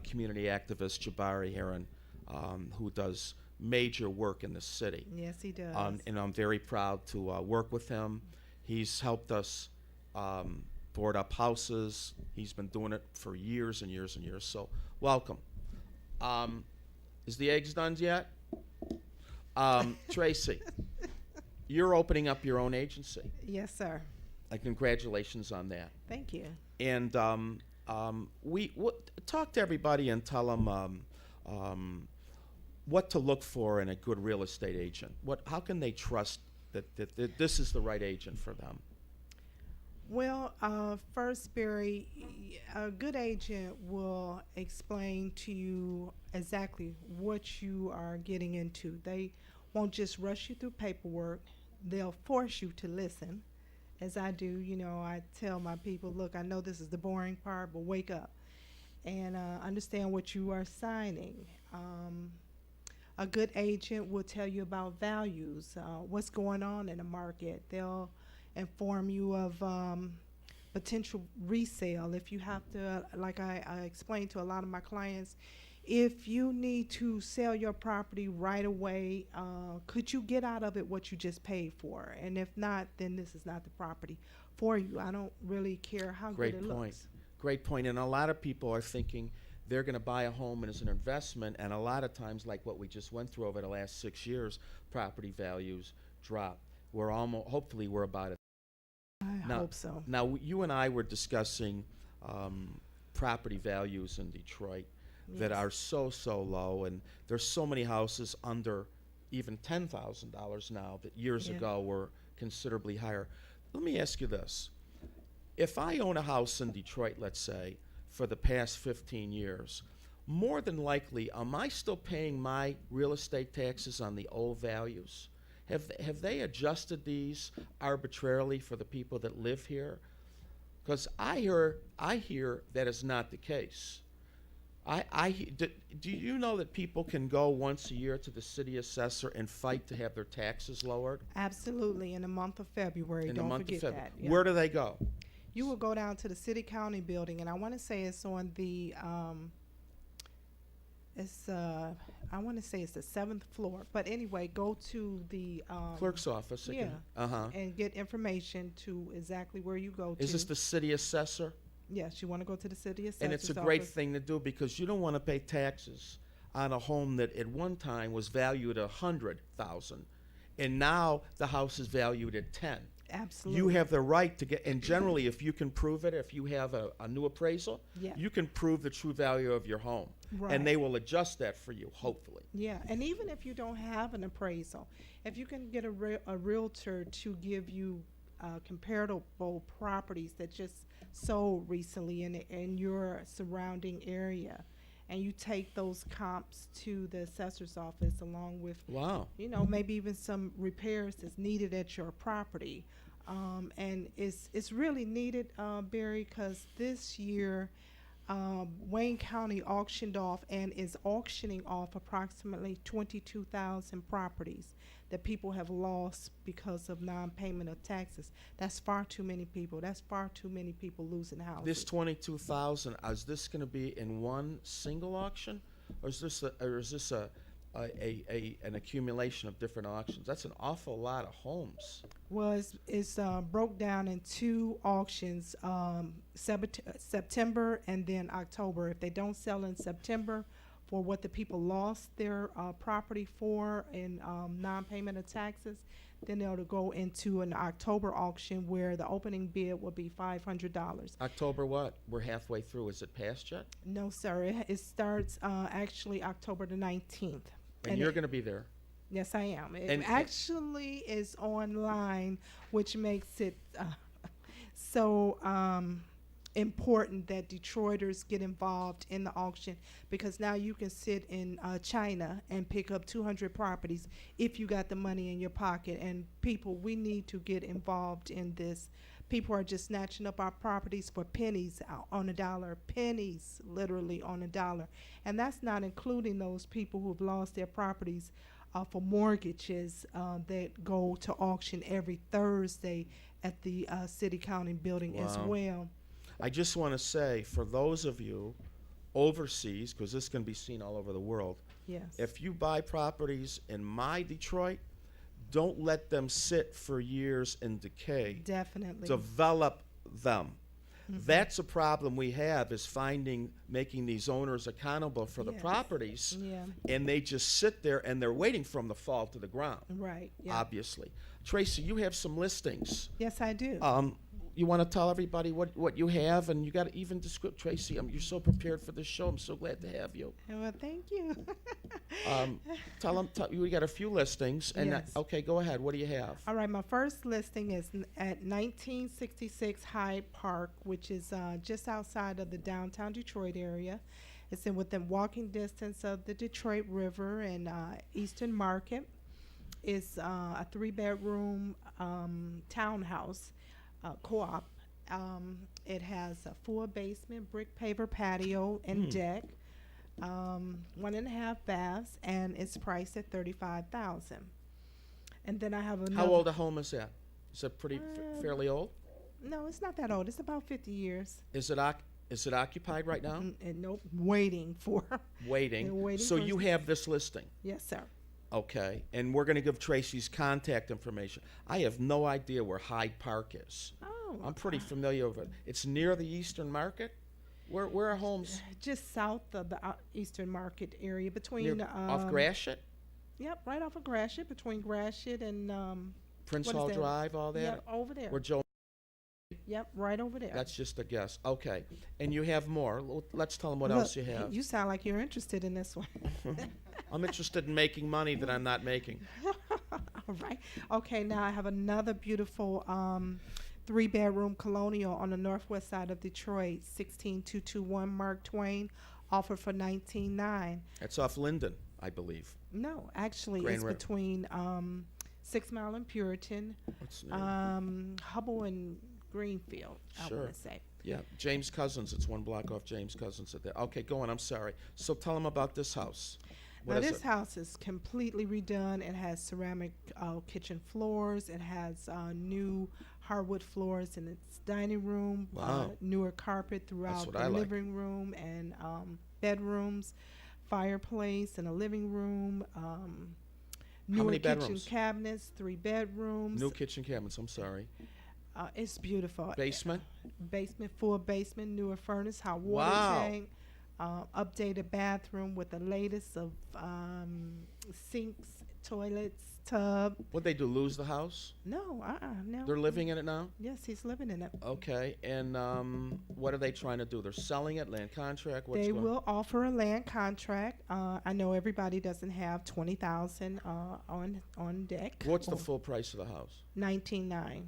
Speaker 1: community activist, Jabari Heron, who does major work in the city.
Speaker 20: Yes, he does.
Speaker 1: And I'm very proud to work with him. He's helped us board up houses. He's been doing it for years and years and years. So welcome. Is the eggs done yet? Tracy, you're opening up your own agency.
Speaker 20: Yes, sir.
Speaker 1: Congratulations on that.
Speaker 20: Thank you.
Speaker 1: And talk to everybody and tell them what to look for in a good real estate agent. How can they trust that this is the right agent for them?
Speaker 20: Well, first, Barry, a good agent will explain to you exactly what you are getting into. They won't just rush you through paperwork. They'll force you to listen, as I do. You know, I tell my people, look, I know this is the boring part, but wake up and understand what you are signing. A good agent will tell you about values, what's going on in the market. They'll inform you of potential resale. If you have to, like I explained to a lot of my clients, if you need to sell your property right away, could you get out of it what you just paid for? And if not, then this is not the property for you. I don't really care how good it looks.
Speaker 1: Great point. And a lot of people are thinking they're going to buy a home and as an investment, and a lot of times, like what we just went through over the last 6 years, property values drop. Hopefully we're about it.
Speaker 20: I hope so.
Speaker 1: Now, you and I were discussing property values in Detroit that are so low, and there's so many houses under even $10,000 now that years ago were considerably higher. Let me ask you this. If I own a house in Detroit, let's say, for the past 15 years, more than likely, am I still paying my real estate taxes on the old values? Have they adjusted these arbitrarily for the people that live here? Because I hear that is not the case. Do you know that people can go once a year to the city assessor and fight to have their taxes lowered?
Speaker 20: Absolutely, in the month of February. Don't forget that. Yeah.
Speaker 1: Where do they go?
Speaker 20: You will go down to the city county building, and I want to say it's on the I want to say it's the 7th floor. But anyway, go to the
Speaker 1: clerk's office again.
Speaker 20: And get information to exactly where you go to.
Speaker 1: Is this the city assessor?
Speaker 20: Yes, you want to go to the city assessor's
Speaker 1: And it's a great thing to do, because you don't want to pay taxes on a home that at one time was valued at $100,000, and now the house is valued at $10,000.
Speaker 20: Absolutely.
Speaker 1: You have the right to get, and generally, if you can prove it, if you have a new appraisal, you can prove the true value of your home, and they will adjust that for you, hopefully.
Speaker 20: Yeah, and even if you don't have an appraisal, if you can get a realtor to give you comparable properties that just sold recently in your surrounding area, and you take those comps to the assessor's office along with, maybe even some repairs that's needed at your property. And it's really needed, Barry, because this year Wayne County auctioned off and is auctioning off approximately 22,000 properties that people have lost because of non-payment of taxes. That's far too many people. That's far too many people losing houses.
Speaker 1: This 22,000, is this going to be in one single auction, or is this an accumulation of different auctions? That's an awful lot of homes.
Speaker 20: Well, it's broke down in two auctions, September and then October. If they don't sell in September for what the people lost their property for in non-payment of taxes, then they'll go into an October auction where the opening bid will be $500.
Speaker 1: October what? We're halfway through. Is it passed yet?
Speaker 20: No, sir. It starts actually October the 19th.
Speaker 1: And you're going to be there?
Speaker 20: Yes, I am. It
Speaker 1: And-
Speaker 20: actually is online, which makes it so important that Detroiters get involved in the auction, because now you can sit in China and pick up 200 properties if you got the money in your pocket. And people, we need to get involved in this. People are just snatching up our properties for pennies on a dollar, pennies literally on a dollar. And that's not including those people who've lost their properties for mortgages that go to auction every Thursday at the city county building as
Speaker 1: Wow.
Speaker 20: well.
Speaker 1: I just want to say, for those of you overseas, because this can be seen all over the world,
Speaker 20: Yes.
Speaker 1: if you buy properties in my Detroit, don't let them sit for years in decay.
Speaker 20: Definitely.
Speaker 1: Develop them.
Speaker 20: Mhm.
Speaker 1: That's a problem we have, is making these owners accountable for the
Speaker 20: Yes.
Speaker 1: properties,
Speaker 20: Yeah.
Speaker 1: and they just sit there and they're waiting for them to fall to the ground.
Speaker 20: Right. Yeah.
Speaker 1: Obviously. Tracy, you have some listings.
Speaker 20: Yes, I do.
Speaker 1: You want to tell everybody what you have, and you got to even describe, Tracy, you're so prepared for this show. I'm so glad to have you.
Speaker 20: Well, thank you.
Speaker 1: Tell them, we got a few listings, and
Speaker 20: Yes.
Speaker 1: okay, go ahead. What do you have?
Speaker 20: All right, my first listing is at 1966 Hyde Park, which is just outside of the downtown Detroit area. It's within walking distance of the Detroit River and Eastern Market. It's a 3-bedroom townhouse co-op. It has a full basement, brick paver patio and deck, 1.5 baths, and it's priced at $35,000. And then I have another.
Speaker 1: How old a home is that? Is it pretty fairly old?
Speaker 20: No, it's not that old. It's about 50 years.
Speaker 1: Is it occupied right now?
Speaker 20: And nope, waiting for.
Speaker 1: Waiting.
Speaker 20: They're waiting
Speaker 1: So
Speaker 20: for
Speaker 1: you
Speaker 20: us.
Speaker 1: have this listing.
Speaker 20: Yes, sir.
Speaker 1: Okay, and we're going to give Tracy's contact information. I have no idea where Hyde Park is.
Speaker 20: Oh.
Speaker 1: I'm pretty familiar with it. It's near the Eastern Market. Where are homes?
Speaker 20: Just south of the Eastern Market area, between
Speaker 1: Near, off Gratiot?
Speaker 20: Yep, right off of Gratiot, between Gratiot and
Speaker 1: Prince
Speaker 20: what is
Speaker 1: Hall
Speaker 20: that?
Speaker 1: Drive, all that?
Speaker 20: Yep, over there.
Speaker 1: Where Joe?
Speaker 20: Yep, right over there.
Speaker 1: That's just a guess. Okay, and you have more. Let's tell them what
Speaker 20: Look,
Speaker 1: else you have.
Speaker 20: You sound like you're interested in this one.
Speaker 1: I'm interested in making money that I'm not making.
Speaker 20: All right. Okay, now I have another beautiful 3-bedroom colonial on the northwest side of Detroit, 16221 Mark Twain, offered for $19,900.
Speaker 1: That's off Linden, I believe.
Speaker 20: No, actually,
Speaker 1: Grand
Speaker 20: it's
Speaker 1: River.
Speaker 20: between 6 Mile and Puritan,
Speaker 1: What's the name?
Speaker 20: Hubble and Greenfield, I
Speaker 1: Sure.
Speaker 20: want to say.
Speaker 1: Yeah, James Cousins. It's one block off James Cousins. At there. Okay, go on. I'm sorry. So tell them about this house. What
Speaker 20: Now
Speaker 1: is
Speaker 20: this
Speaker 1: it?
Speaker 20: house is completely redone. It has ceramic kitchen floors. It has new hardwood floors in its dining room.
Speaker 1: Wow.
Speaker 20: Newer carpet throughout
Speaker 1: what
Speaker 20: the
Speaker 1: I like.
Speaker 20: living room and bedrooms, fireplace in a living room. Newer
Speaker 1: many
Speaker 20: kitchen
Speaker 1: bedrooms?
Speaker 20: cabinets, 3 bedrooms.
Speaker 1: New kitchen cabinets. I'm sorry.
Speaker 20: It's beautiful.
Speaker 1: Basement?
Speaker 20: Basement, full basement, newer furnace, hot water
Speaker 1: Wow.
Speaker 20: tank, updated bathroom with the latest of sinks, toilets, tub.
Speaker 1: What'd they do? Lose the house?
Speaker 20: No, no.
Speaker 1: They're living in it now?
Speaker 20: Yes, he's living in it.
Speaker 1: Okay, and what are they trying to do? They're selling it, land contract? What's
Speaker 20: They
Speaker 1: going
Speaker 20: will offer a land contract. I know everybody doesn't have $20,000 on deck.
Speaker 1: What's the
Speaker 20: or
Speaker 1: full price of the house?
Speaker 20: $19,900.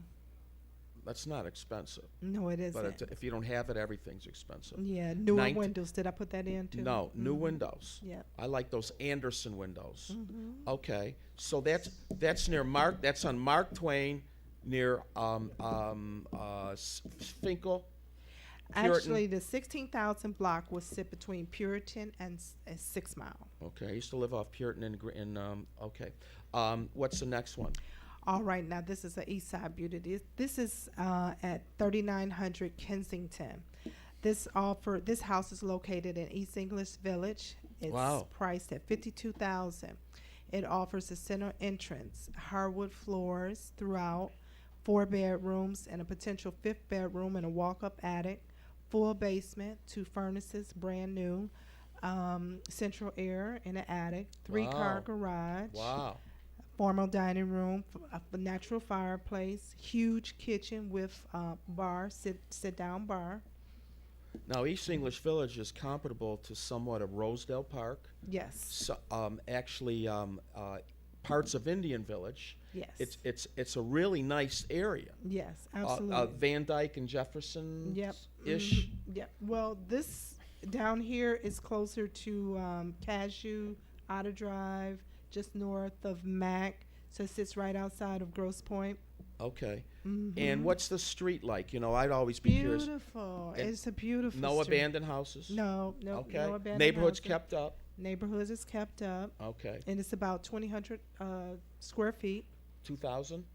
Speaker 1: That's not expensive.
Speaker 20: No, it
Speaker 1: But
Speaker 20: isn't.
Speaker 1: if you don't have it, everything's expensive.
Speaker 20: Yeah, newer
Speaker 1: 19
Speaker 20: windows. Did I put that in too?
Speaker 1: No, new windows.
Speaker 20: Yeah.
Speaker 1: I like those Anderson windows.
Speaker 20: Mhm.
Speaker 1: Okay, so that's near Mark. That's on Mark Twain, near Finkel.
Speaker 20: Actually, the 16,000 block will sit between Puritan and 6 Mile.
Speaker 1: Okay, I used to live off Puritan okay. What's the next one?
Speaker 20: All right, now this is an East Side beauty. This is at 3900 Kensington. This house is located in East English Village. It's priced at $52,000. It offers a center entrance, hardwood floors throughout, 4 bedrooms and a potential 5th bedroom and a walk-up attic, full basement, 2 furnaces, brand new, central air in the attic, 3-car garage.
Speaker 1: Wow.
Speaker 20: Formal dining room, a natural fireplace, huge kitchen with bar, sit-down bar.
Speaker 1: Now, East English Village is comparable to somewhat of Rosedale Park.
Speaker 20: Yes.
Speaker 1: So, actually, parts of Indian Village.
Speaker 20: Yes.
Speaker 1: It's a really nice area.
Speaker 20: Yes, absolutely.
Speaker 1: Van Dyke and Jefferson.
Speaker 20: Yep.
Speaker 1: Ish.
Speaker 20: Yep. Well, this down here is closer to Cashew, Otter Drive, just north of Mac. So it sits right outside of Grosse Pointe.
Speaker 1: Okay.
Speaker 20: Mhm.
Speaker 1: And what's the street like? You know, I'd always be curious.
Speaker 20: Beautiful.
Speaker 1: And
Speaker 20: It's a beautiful
Speaker 1: No
Speaker 20: street.
Speaker 1: abandoned houses?
Speaker 20: No,
Speaker 1: Okay.
Speaker 20: no abandoned
Speaker 1: Neighborhood's
Speaker 20: houses.
Speaker 1: kept up?
Speaker 20: Neighborhoods is kept up.
Speaker 1: Okay.
Speaker 20: And it's about 2,000 square feet.
Speaker 1: 2,000?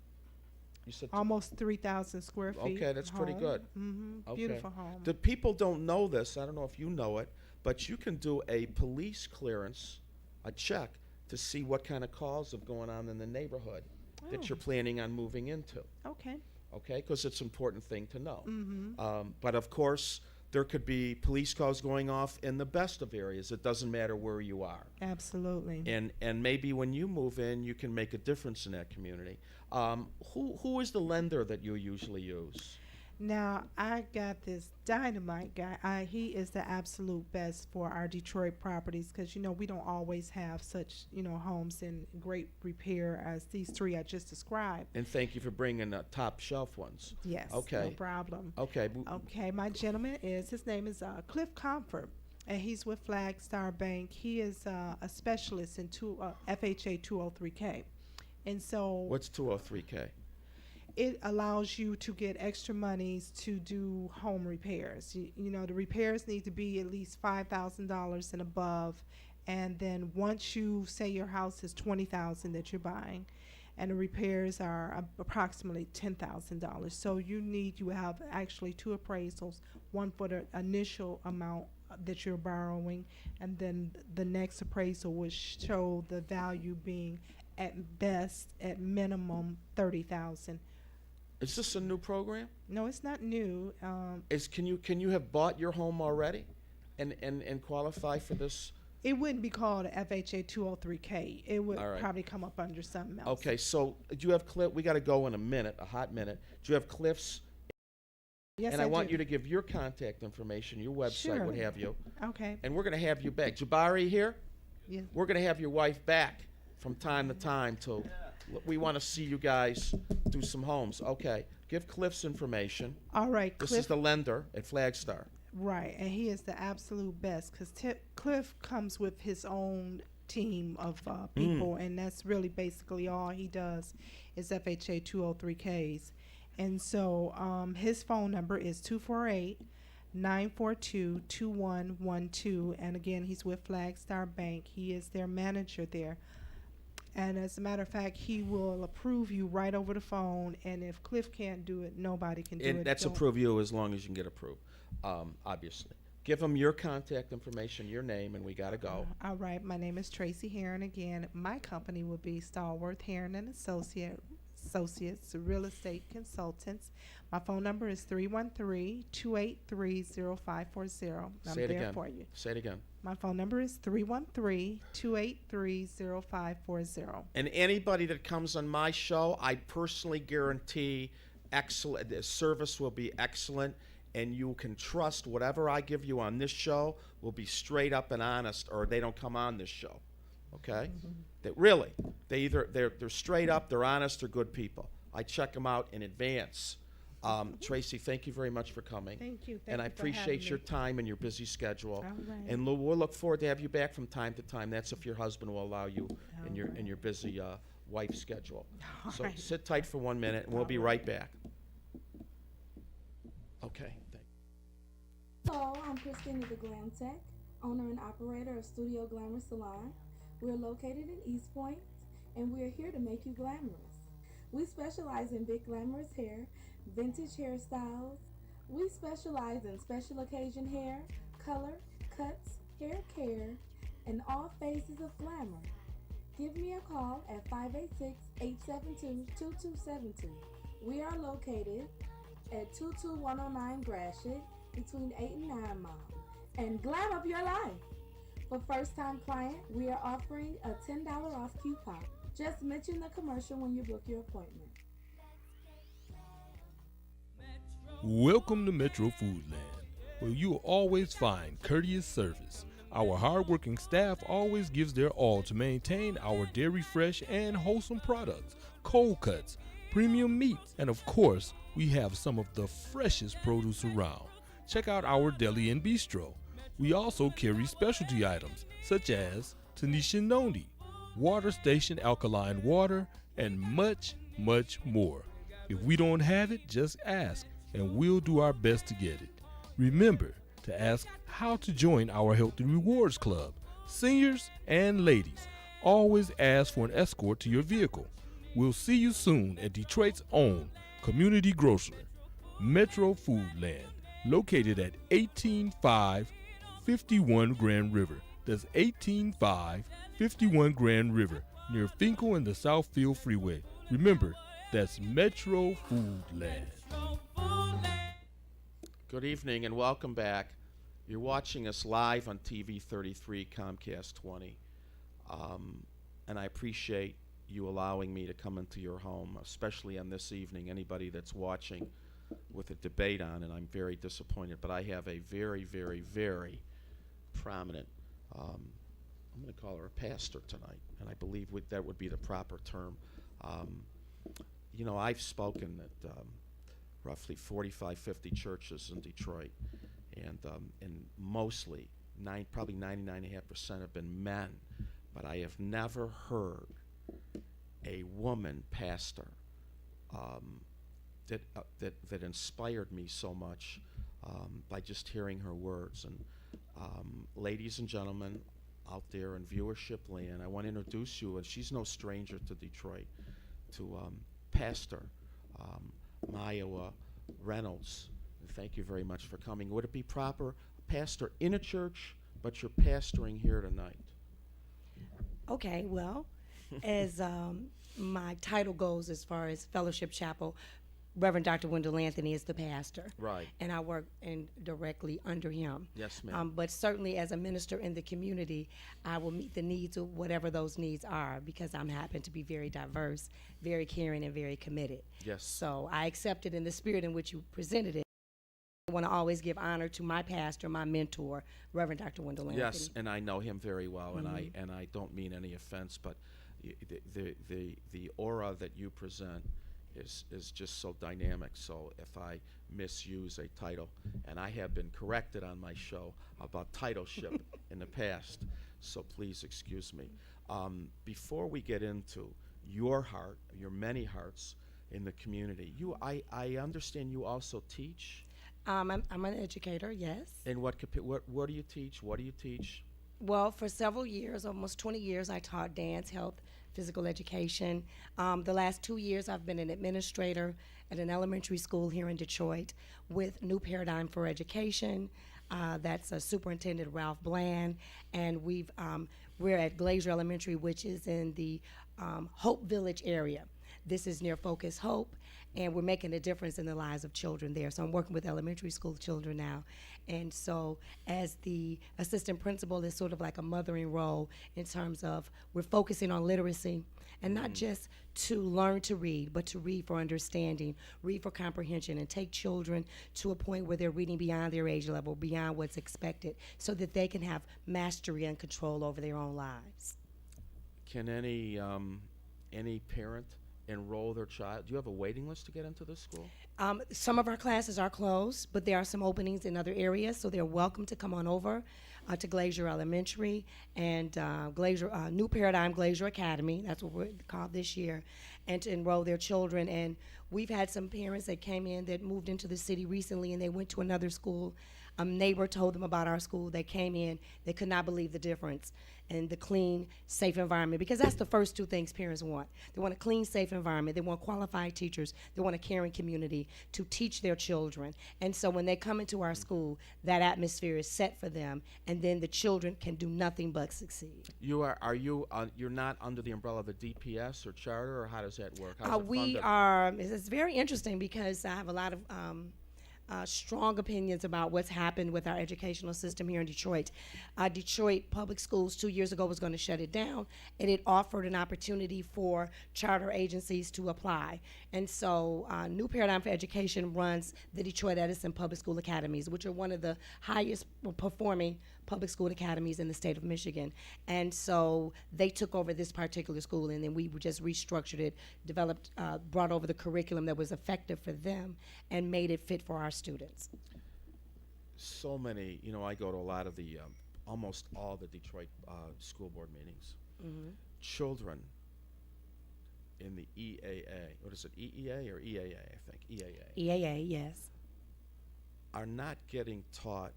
Speaker 1: You said
Speaker 20: Almost 3,000 square feet.
Speaker 1: Okay, that's pretty good.
Speaker 20: Mm-hmm. Beautiful home.
Speaker 1: The people don't know this. I don't know if you know it, but you can do a police clearance, a check, to see what kind of calls have going on in the neighborhood that you're planning on moving into.
Speaker 20: Okay.
Speaker 1: Okay, because it's an important thing to know.
Speaker 20: Mm-hmm.
Speaker 1: But of course, there could be police calls going off in the best of areas. It doesn't matter where you are.
Speaker 20: Absolutely.
Speaker 1: And maybe when you move in, you can make a difference in that community. Who is the lender that you usually use?
Speaker 20: Now, I got this dynamite guy. He is the absolute best for our Detroit properties because, we don't always have such, homes in great repair as these 3 I just described.
Speaker 1: And thank you for bringing the top shelf ones.
Speaker 20: Yes,
Speaker 1: Okay.
Speaker 20: no problem.
Speaker 1: Okay.
Speaker 20: Okay, my gentleman his name is Cliff Comfort, and he's with Flagstar Bank. He is a specialist in FHA 203K. And so
Speaker 1: What's 203K?
Speaker 20: it allows you to get extra monies to do home repairs. The repairs need to be at least $5,000 and above. And then once you say your house is $20,000 that you're buying, and the repairs are approximately $10,000. So you have actually 2 appraisals, one for the initial amount that you're borrowing, and then the next appraisal will show the value being at best, at minimum, $30,000.
Speaker 1: Is this a new program?
Speaker 20: No, it's not new.
Speaker 1: Can you have bought your home already, and qualify for this?
Speaker 20: It wouldn't be called a FHA 203K. It would
Speaker 1: All right.
Speaker 20: probably come up under something else.
Speaker 1: Okay, so do you have Cliff? We got to go in a hot minute. Do you have Cliff's?
Speaker 20: Yes,
Speaker 1: And I want
Speaker 20: do.
Speaker 1: you to give your contact information, your website,
Speaker 20: Sure.
Speaker 1: what have you.
Speaker 20: Okay.
Speaker 1: And we're going to have you back. Jabari here?
Speaker 20: Yes.
Speaker 1: We're going to have your wife back from time to time till we want to see you guys do some homes. Okay. Give Cliff's information.
Speaker 20: All right,
Speaker 1: This
Speaker 20: Cliff.
Speaker 1: is the lender at Flagstar.
Speaker 20: Right, and he is the absolute best because Cliff comes with his own team of people, and that's really basically all he does is FHA 203Ks. And so his phone number is 248-942-2112, and again, he's with Flagstar Bank. He is their manager there. And as a matter of fact, he will approve you right over the phone, and if Cliff can't do it, nobody can do it.
Speaker 1: And that's approve you as long as you can get approved, obviously. Give them your contact information, your name, and we got to go.
Speaker 20: All right, my name is Tracy Heron again. My company will be Stallworth Heron and Associates, real estate consultants. My phone number is 313-283-0540. I'm
Speaker 1: Say it
Speaker 20: there
Speaker 1: again.
Speaker 20: for you.
Speaker 1: Say it again.
Speaker 20: My phone number is 313-283-0540.
Speaker 1: And anybody that comes on my show, I personally guarantee excellent. The service will be excellent, and you can trust whatever I give you on this show will be straight up and honest, or they don't come on this show. Okay? That really, they're straight up, they're honest, they're good people. I check them out in advance. Tracy, thank you very much for coming.
Speaker 20: Thank you.
Speaker 1: And I
Speaker 20: Thank you for having
Speaker 1: appreciate your
Speaker 20: me.
Speaker 1: time and your busy schedule.
Speaker 20: All right.
Speaker 1: And we'll look forward to have you back from time to time. That's if your husband will allow you in your busy wife's schedule.
Speaker 20: All
Speaker 1: So
Speaker 20: right.
Speaker 1: sit tight for 1 minute, and we'll be right back. Okay. Thank
Speaker 21: I'm Christina the Glam Tech, owner and operator of Studio Glamour Salon. We're located in East Point, and we're here to make you glamorous. We specialize in big glamorous hair, vintage hairstyles. We specialize in special occasion hair, color, cuts, hair care, and all phases of glamour. Give me a call at 586-872-2272. We are located at 22109 Gratiot between 8 and 9 Mile. And glam up your life. For first-time client, we are offering a $10 off coupon. Just mention the commercial when you book your appointment.
Speaker 19: Welcome to Metro Foodland, where you will always find courteous service. Our hardworking staff always gives their all to maintain our dairy fresh and wholesome products, cold cuts, premium meats, and of course, we have some of the freshest produce around. Check out our deli and bistro. We also carry specialty items such as Tanisha Noni, Water Station alkaline water, and much, much more. If we don't have it, just ask, and we'll do our best to get it. Remember to ask how to join our Healthy Rewards Club. Seniors and ladies, always ask for an escort to your vehicle. We'll see you soon at Detroit's own community grocer, Metro Foodland, located at 18551 Grand River. That's 18551 Grand River, near Finkel and the Southfield Freeway. Remember, that's Metro Foodland.
Speaker 1: Good evening and welcome back. You're watching us live on TV 33, Comcast 20. And I appreciate you allowing me to come into your home, especially on this evening. Anybody that's watching with a debate on, and I'm very disappointed, but I have a very, very, very prominent, I'm going to call her a pastor tonight, and I believe that would be the proper term. You know, I've spoken at roughly 45, 50 churches in Detroit, and mostly, probably 99.5% have been men, but I have never heard a woman pastor that inspired me so much by just hearing her words. And ladies and gentlemen out there in viewership land, I want to introduce you, and she's no stranger to Detroit, to Pastor Maya Reynolds. And thank you very much for coming. Would it be proper, pastor in a church, but you're pastoring here tonight?
Speaker 22: Okay, well, as my title goes as far as Fellowship Chapel, Reverend Dr. Wendell Anthony is the pastor.
Speaker 1: Right.
Speaker 22: And I work directly under him.
Speaker 1: Yes, ma'am.
Speaker 22: But certainly as a minister in the community, I will meet the needs of whatever those needs are, because I'm happen to be very diverse, very caring, and very committed.
Speaker 1: Yes.
Speaker 22: So I accept it in the spirit in which you presented it. I want to always give honor to my pastor, my mentor, Reverend Dr. Wendell Anthony.
Speaker 1: Yes, and I know him very well,
Speaker 22: Mhm.
Speaker 1: and I don't mean any offense, but the aura that you present is just so dynamic. So if I misuse a title, and I have been corrected on my show about titleship in the past, so please excuse me. Before we get into your heart, your many hearts in the community, I understand you also teach.
Speaker 22: I'm an educator, yes.
Speaker 1: And what do you teach? What do you teach?
Speaker 22: Well, for several years, almost 20 years, I taught dance, health, physical education. The last 2 years, I've been an administrator at an elementary school here in Detroit with New Paradigm for Education. That's Superintendent Ralph Bland, and we're at Glazier Elementary, which is in the Hope Village area. This is near Focus Hope, and we're making a difference in the lives of children there. So I'm working with elementary school children now. And so as the assistant principal, is sort of like a mothering role in terms of we're focusing on literacy, and not just to learn to read, but to read for understanding, read for comprehension, and take children to a point where they're reading beyond their age level, beyond what's expected, so that they can have mastery and control over their own lives.
Speaker 1: Can any parent enroll their child? Do you have a waiting list to get into this school?
Speaker 22: Some of our classes are closed, but there are some openings in other areas, so they're welcome to come on over to Glazier Elementary and New Paradigm Glazier Academy, that's what we're called this year, and to enroll their children. And we've had some parents that came in that moved into the city recently, and they went to another school A neighbor told them about our school. They came in. They could not believe the difference in the clean, safe environment, because that's the first two things parents want. They want a clean, safe environment. They want qualified teachers. They want a caring community to teach their children. And so when they come into our school, that atmosphere is set for them, and then the children can do nothing but succeed.
Speaker 1: You're not under the umbrella of the DPS or charter, or how does that work? How's it
Speaker 22: We
Speaker 1: funded?
Speaker 22: are, it's very interesting because I have a lot of strong opinions about what's happened with our educational system here in Detroit. Detroit Public Schools 2 years ago was going to shut it down, and it offered an opportunity for charter agencies to apply. And so New Paradigm for Education runs the Detroit Edison Public School Academies, which are one of the highest performing public school academies in the state of Michigan. And so they took over this particular school, and then we just restructured it, developed, brought over the curriculum that was effective for them and made it fit for our students.
Speaker 1: So many, I go to a lot of the, almost all the Detroit school board meetings.
Speaker 22: Mhm.
Speaker 1: Children in the EAA, what is it, EEA or EAA, I think, EAA,
Speaker 22: EAA, yes.
Speaker 1: are not getting taught,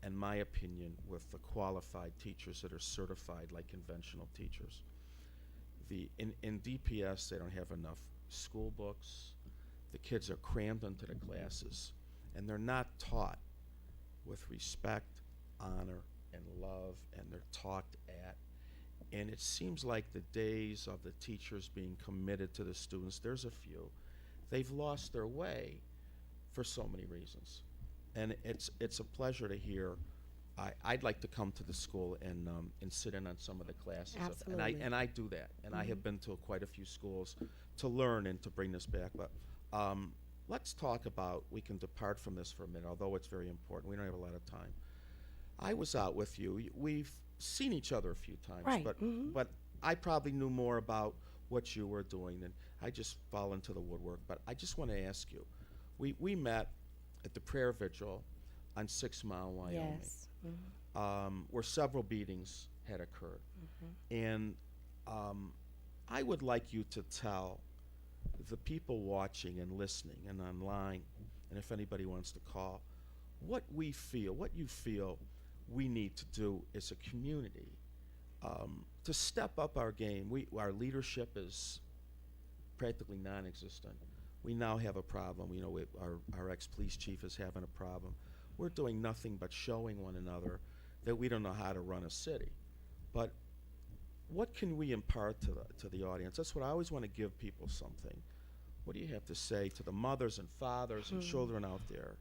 Speaker 1: in my opinion, with the qualified teachers that are certified like conventional teachers. In DPS, they don't have enough school books. The kids are crammed into the classes, and they're not taught with respect, honor, and love, and they're talked at. And it seems like the days of the teachers being committed to the students, there's a few, they've lost their way for so many reasons. And it's a pleasure to hear. I'd like to come to the school and sit in on some of the classes.
Speaker 22: Absolutely.
Speaker 1: And I do that. And I have been to quite a few schools to learn and to bring this back. But let's talk about, we can depart from this for a minute, although it's very important. We don't have a lot of time. I was out with you. We've seen each other a few times.
Speaker 22: Right.
Speaker 1: But I probably knew more about what you were doing, and I just fall into the woodwork. But I just want to ask you, we met at the prayer vigil on 6 Mile, Wyoming,
Speaker 22: Yes.
Speaker 1: where several beatings had occurred.
Speaker 22: Mhm.
Speaker 1: And I would like you to tell the people watching and listening and online, and if anybody wants to call, what you feel we need to do as a community to step up our game. Our leadership is practically non-existent. We now have a problem. Our ex-police chief is having a problem. We're doing nothing but showing one another that we don't know how to run a city. But what can we impart to the audience? That's what I always want to give people something. What do you have to say to the mothers and fathers and children out there?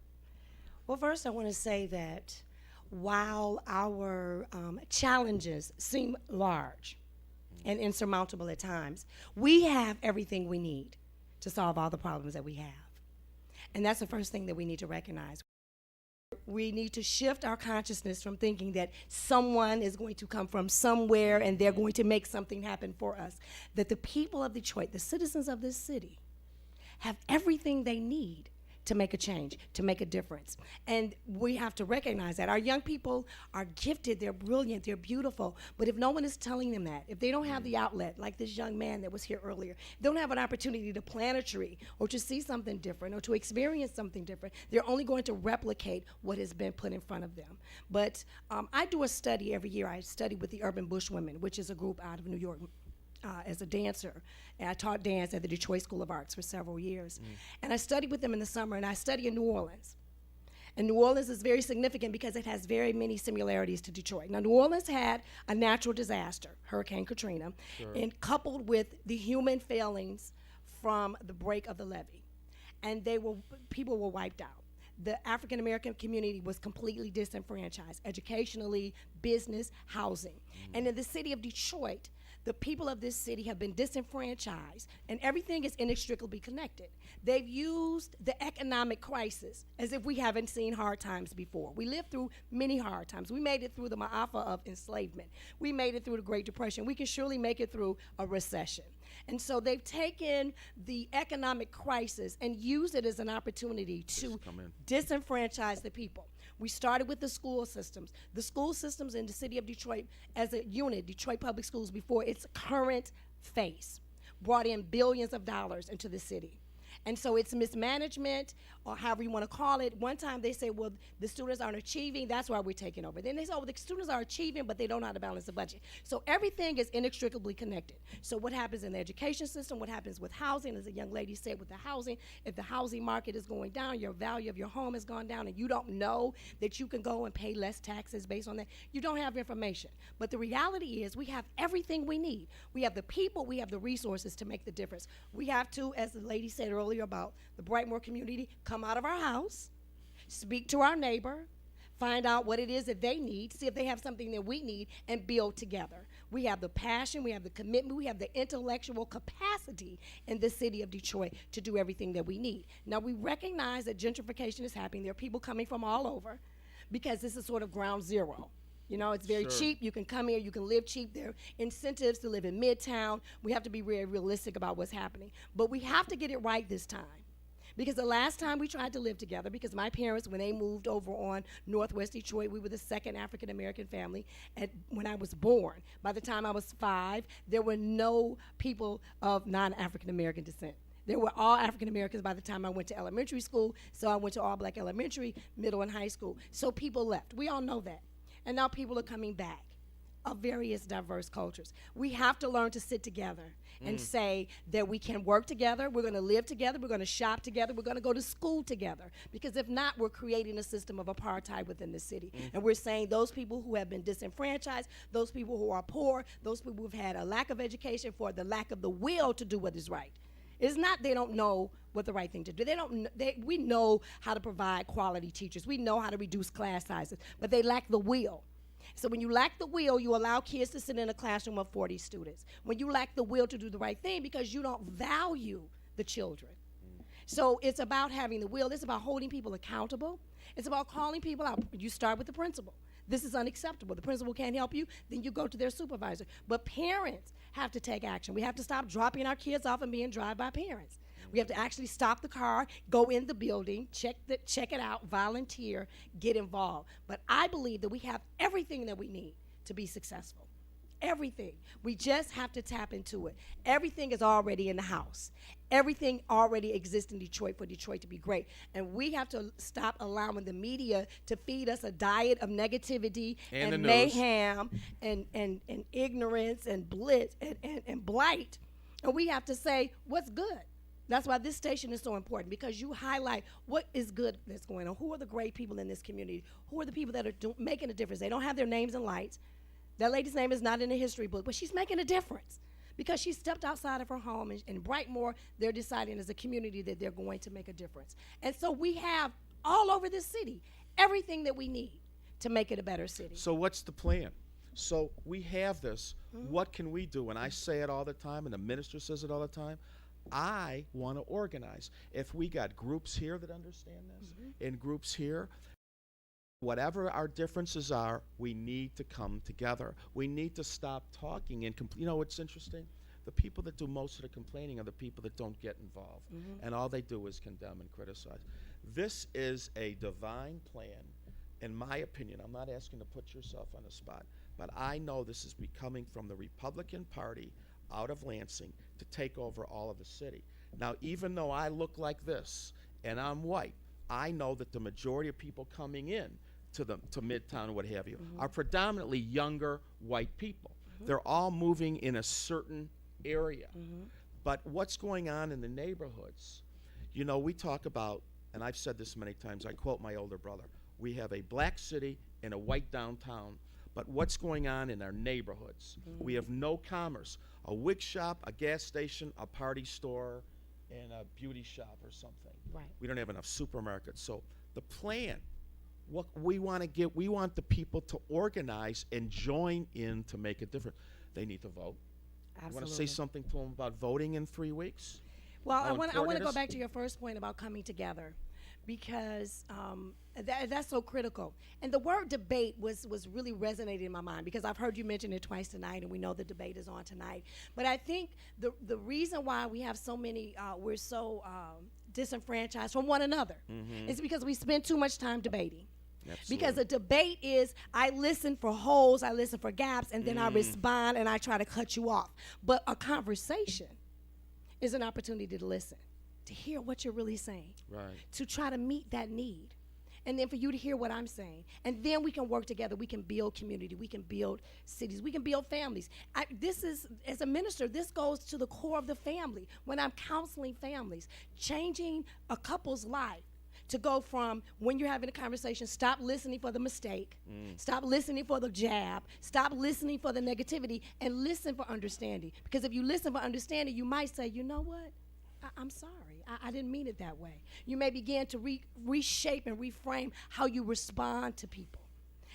Speaker 22: Well, first I want to say that while our challenges seem large and insurmountable at times, we have everything we need to solve all the problems that we have. And that's the first thing that we need to recognize. We need to shift our consciousness from thinking that someone is going to come from somewhere and they're going to make something happen for us. That the people of Detroit, the citizens of this city, have everything they need to make a change, to make a difference. And we have to recognize that. Our young people are gifted, they're brilliant, they're beautiful, but if no one is telling them that, if they don't have the outlet, like this young man that was here earlier, if they don't have an opportunity to plant a tree or to see something different or to experience something different, they're only going to replicate what has been put in front of them. But I do a study every year. I study with the Urban Bushwomen, which is a group out of New York, as a dancer, and I taught dance at the Detroit School of Arts for several years. And I studied with them in the summer, and I study in New Orleans. And New Orleans is very significant because it has very many similarities to Detroit. Now, New Orleans had a natural disaster, Hurricane Katrina, and coupled with the human failings from the break of the levee. And people were wiped out. The African American community was completely disenfranchised, educationally, business, housing. And in the city of Detroit, the people of this city have been disenfranchised, and everything is inextricably connected. They've used the economic crisis as if we haven't seen hard times before. We lived through many hard times. We made it through the Ma'afa of enslavement. We made it through the Great Depression. We can surely make it through a recession. And so they've taken the economic crisis and used it as an opportunity to disenfranchise the people. We started with the school systems. The school systems in the city of Detroit as a unit, Detroit Public Schools, before its current phase, brought in billions of dollars into the city. And so it's mismanagement, or however you want to call it. One time they say, well, the students aren't achieving, that's why we're taking over. Then they say, oh, the students are achieving, but they don't know how to balance the budget. So everything is inextricably connected. So what happens in the education system, what happens with housing, as a young lady said with the housing, if the housing market is going down, your value of your home has gone down, and you don't know that you can go and pay less taxes based on that, you don't have information. But the reality is we have everything we need. We have the people, we have the resources to make the difference. We have to, as the lady said earlier about the Brightmoor community, come out of our house, speak to our neighbor, find out what it is that they need, see if they have something that we need, and build together. We have the passion, we have the commitment, we have the intellectual capacity in the city of Detroit to do everything that we need. Now, we recognize that gentrification is happening. There are people coming from all over because this is sort of ground zero. You know, it's very
Speaker 1: Sure.
Speaker 22: cheap. You can come here, you can live cheap. There are incentives to live in Midtown. We have to be very realistic about what's happening. But we have to get it right this time. Because the last time we tried to live together, because my parents, when they moved over on Northwest Detroit, we were the second African-American family. And when I was born, by the time I was 5, there were no people of non-African-American descent. They were all African Americans by the time I went to elementary school. So I went to all black elementary, middle, and high school. So people left. We all know that. And now people are coming back of various diverse cultures. We have to learn to sit together and say that we can work together, we're gonna live together, we're gonna shop together, we're gonna go to school together. Because if not, we're creating a system of apartheid within the city. And we're saying those people who have been disenfranchised, those people who are poor, those people who've had a lack of education for the lack of the will to do what is right. It's not they don't know what the right thing to do. We know how to provide quality teachers. We know how to reduce class sizes, but they lack the will. So when you lack the will, you allow kids to sit in a classroom of 40 students. When you lack the will to do the right thing because you don't value the children. So it's about having the will. It's about holding people accountable. It's about calling people out. You start with the principal. This is unacceptable. The principal can't help you, then you go to their supervisor. But parents have to take action. We have to stop dropping our kids off and being driven by parents. We have to actually stop the car, go in the building, check it out, volunteer, get involved. But I believe that we have everything that we need to be successful. Everything. We just have to tap into it. Everything is already in the house. Everything already exists in Detroit for Detroit to be great. And we have to stop allowing the media to feed us a diet of negativity and mayhem and ignorance and blitz and blight. And we have to say, what's good? That's why this station is so important, because you highlight what is good that's going on. Who are the great people in this community? Who are the people that are making a difference? They don't have their names in lights. That lady's name is not in the history book, but she's making a difference because she stepped outside of her home. In Brightmoor, they're deciding as a community that they're going to make a difference. And so we have all over this city everything that we need to make it a better city.
Speaker 1: So what's the plan? So we have this. What can we do? And I say it all the time, and the minister says it all the time. I want to organize. If we got groups here that understand this, and groups here, whatever our differences are, we need to come together. We need to stop talking and you know what's interesting? The people that do most of the complaining are the people that don't get involved. And all they do is condemn and criticize. This is a divine plan, in my opinion. I'm not asking to put yourself on the spot, but I know this is coming from the Republican Party out of Lansing to take over all of the city. Now, even though I look like this and I'm white, I know that the majority of people coming in to Midtown, what have you, are predominantly younger white people. They're all moving in a certain area. But what's going on in the neighborhoods? You know, we talk about, and I've said this many times, I quote my older brother, we have a black city and a white downtown, but what's going on in our neighborhoods? We have no commerce. A wig shop, a gas station, a party store, and a beauty shop or something.
Speaker 22: Right.
Speaker 1: We don't have enough supermarkets. So the plan, what we want to get, we want the people to organize and join in to make a difference. They need to vote.
Speaker 22: Absolutely.
Speaker 1: You want to say something to them about voting in 3 weeks?
Speaker 22: Well,
Speaker 1: How
Speaker 22: I want
Speaker 1: important
Speaker 22: to
Speaker 1: it
Speaker 22: go
Speaker 1: is?
Speaker 22: back to your first point about coming together, because that's so critical. And the word debate was really resonating in my mind, because I've heard you mention it twice tonight, and we know the debate is on tonight. But I think the reason why we have so many, we're so disenfranchised from one another is because we spend too much time debating.
Speaker 1: Absolutely.
Speaker 22: Because a debate is, I listen for holes, I listen for gaps, and then I respond and I try to cut you off. But a conversation is an opportunity to listen. to hear what you're really saying,
Speaker 1: Right.
Speaker 22: to try to meet that need. And then for you to hear what I'm saying. And then we can work together. We can build community. We can build cities. We can build families. This is, as a minister, this goes to the core of the family. When I'm counseling families, changing a couple's life to go from when you're having a conversation, stop listening for the mistake, stop listening for the jab, stop listening for the negativity, and listen for understanding. Because if you listen for understanding, you might say, you know what? I'm sorry. I didn't mean it that way. You may begin to reshape and reframe how you respond to people.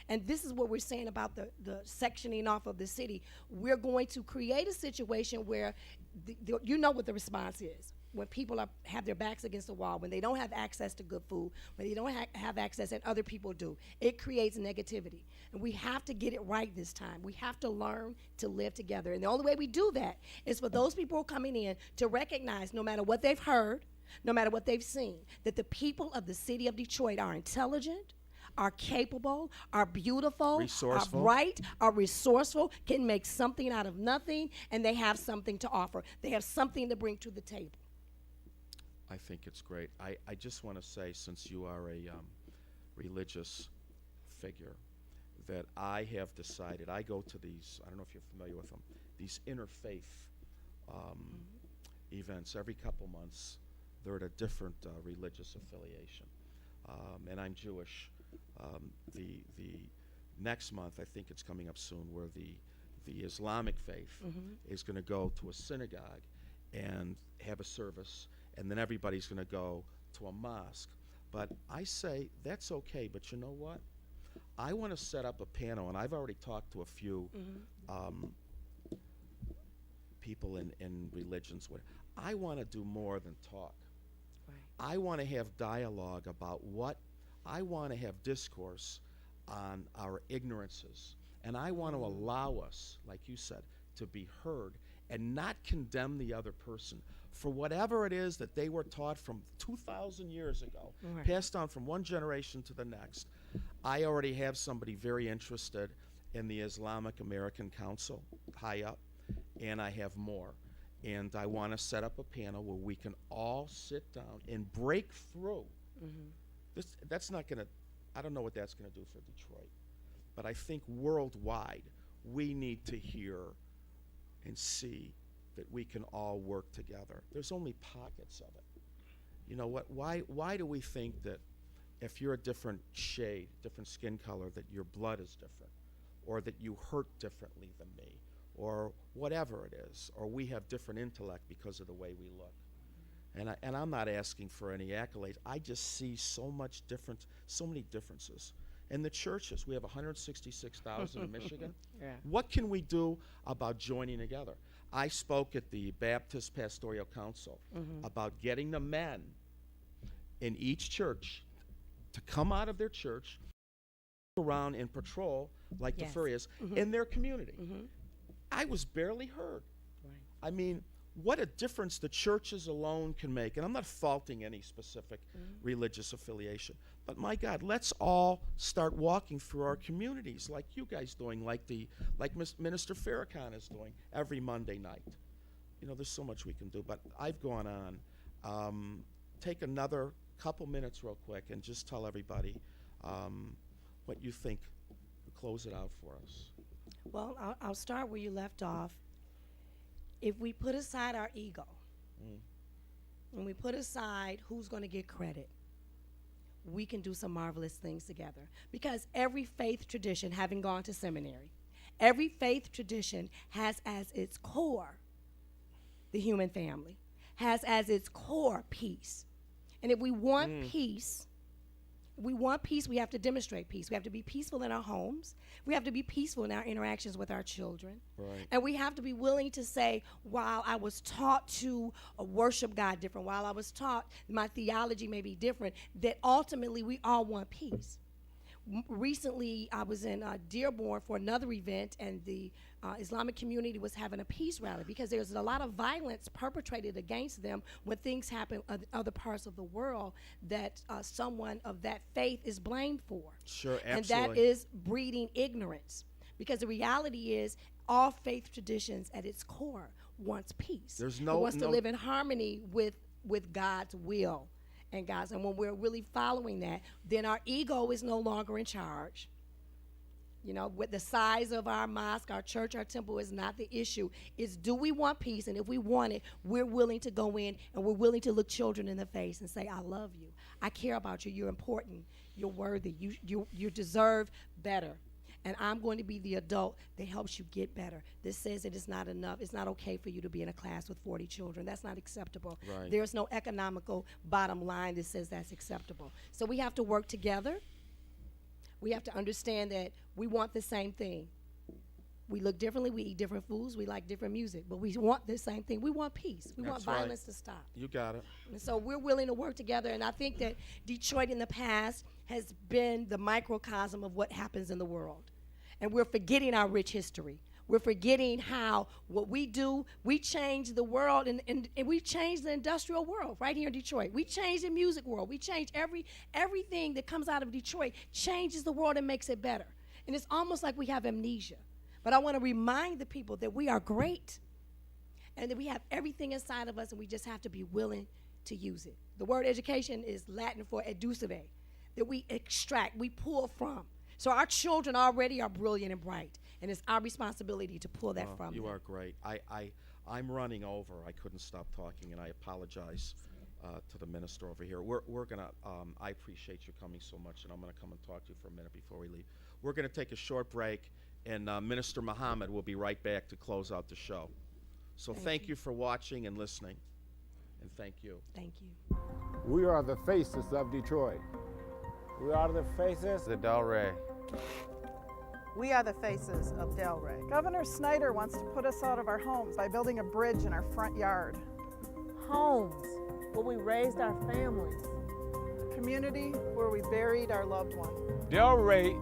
Speaker 22: And this is what we're saying about the sectioning off of the city. We're going to create a situation where you know what the response is. When people have their backs against the wall, when they don't have access to good food, when they don't have access and other people do, it creates negativity. And we have to get it right this time. We have to learn to live together. And the only way we do that is for those people who are coming in to recognize, no matter what they've heard, no matter what they've seen, that the people of the city of Detroit are intelligent, are capable, are beautiful,
Speaker 1: Resourceful.
Speaker 22: are bright, are resourceful, can make something out of nothing, and they have something to offer. They have something to bring to the table.
Speaker 1: I think it's great. I just want to say, since you are a religious figure, that I have decided, I go to these, I don't know if you're familiar with them, these interfaith events every couple months. They're at a different religious affiliation. And I'm Jewish. The next month, I think it's coming up soon, where the Islamic faith is going to go to a synagogue and have a service, and then everybody's going to go to a mosque. But I say that's okay, but you know what? I want to set up a panel, and I've already talked to a few people in religions. I want to do more than talk. I want to have dialogue about I want to have discourse on our ignorances. And I want to allow us, like you said, to be heard and not condemn the other person for whatever it is that they were taught from 2,000 years ago, passed on from one generation to the next. I already have somebody very interested in the Islamic American Council, high up, and I have more. And I want to set up a panel where we can all sit down and break through. That's not going to, I don't know what that's going to do for Detroit, but I think worldwide we need to hear and see that we can all work together. There's only pockets of it. You know what? Why do we think that if you're a different shade, different skin color, that your blood is different, or that you hurt differently than me, or whatever it is, or we have different intellect because of the way we look? And I'm not asking for any accolades. I just see so many differences. In the churches, we have 166,000 in Michigan.
Speaker 22: Yeah.
Speaker 1: What can we do about joining together? I spoke at the Baptist Pastoral Council about getting the men in each church to come out of their church, around and patrol like the Furious in their community. I was barely heard. I mean, what a difference the churches alone can make. And I'm not faulting any specific religious affiliation, but my God, let's all start walking through our communities like you guys doing, like Minister Farrakhan is doing every Monday night. You know, there's so much we can do, but I've gone on. Take another couple minutes real quick and just tell everybody what you think. Close it out for us.
Speaker 22: Well, I'll start where you left off. If we put aside our ego, and we put aside who's going to get credit, we can do some marvelous things together. Because every faith tradition, having gone to seminary, every faith tradition has as its core the human family, has as its core peace. And if we want peace, we have to demonstrate peace. We have to be peaceful in our homes. We have to be peaceful in our interactions with our children.
Speaker 1: Right.
Speaker 22: And we have to be willing to say, while I was taught to worship God different, while I was taught my theology may be different, that ultimately we all want peace. Recently, I was in Dearborn for another event, and the Islamic community was having a peace rally because there's a lot of violence perpetrated against them when things happen in other parts of the world that someone of that faith is blamed for.
Speaker 1: Sure, absolutely.
Speaker 22: And that is breeding ignorance, because the reality is all faith traditions at its core wants peace.
Speaker 1: There's
Speaker 22: it wants to live in harmony with with God's will and God's. And when we're really following that, then our ego is no longer in charge. You know, with the size of our mosque, our church, our temple is not the issue. It's, do we want peace? And if we want it, we're willing to go in and we're willing to look children in the face and say, I love you. I care about you. You're important. You're worthy. You deserve better. And I'm going to be the adult that helps you get better. This says it is not enough. It's not okay for you to be in a class with 40 children. That's not acceptable.
Speaker 1: Right.
Speaker 22: There's no economical bottom line that says that's acceptable. So we have to work together. We have to understand that we want the same thing. We look differently, we eat different foods, we like different music, but we want the same thing. We want peace. We want
Speaker 1: That's right.
Speaker 22: violence to stop.
Speaker 1: You got it.
Speaker 22: And so we're willing to work together, and I think that Detroit in the past has been the microcosm of what happens in the world. And we're forgetting our rich history. We're forgetting how what we do, we change the world, and we change the industrial world right here in Detroit. We change the music world. We change everything that comes out of Detroit changes the world and makes it better. And it's almost like we have amnesia. But I want to remind the people that we are great and that we have everything inside of us, and we just have to be willing to use it. The word education is Latin for educere, that we extract, we pull from. So our children already are brilliant and bright, and it's our responsibility to pull that from
Speaker 1: You
Speaker 22: them.
Speaker 1: are great. I'm running over. I couldn't stop talking, and I apologize to the minister over here. We're gonna. I appreciate you coming so much, and I'm gonna come and talk to you for a minute before we leave. We're gonna take a short break, and Minister Muhammad will be right back to close out the show. So thank you for watching and listening, and thank you.
Speaker 22: Thank you.
Speaker 11: We are the faces of Detroit. We are the faces of Delray.
Speaker 12: We are the faces of Delray. Governor Snyder wants to put us out of our homes by building a bridge in our front yard.
Speaker 13: Homes where we raised our families.
Speaker 12: A community where we buried our loved one.
Speaker 11: Delray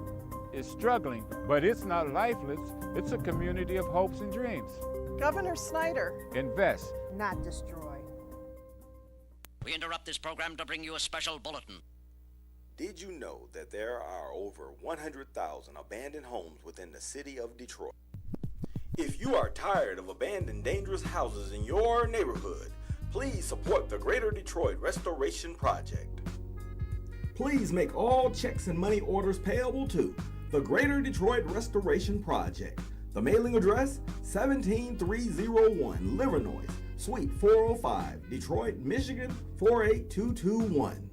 Speaker 11: is struggling, but it's not lifeless. It's a community of hopes and dreams.
Speaker 12: Governor Snyder.
Speaker 11: Invest.
Speaker 13: Not destroy.
Speaker 14: We interrupt this program to bring you a special bulletin.
Speaker 15: Did you know that there are over 100,000 abandoned homes within the city of Detroit? If you are tired of abandoned dangerous houses in your neighborhood, please support the Greater Detroit Restoration Project.
Speaker 16: Please make all checks and money orders payable to the Greater Detroit Restoration Project. The mailing address, 17301 Livernois, Suite 405, Detroit, Michigan, 48221.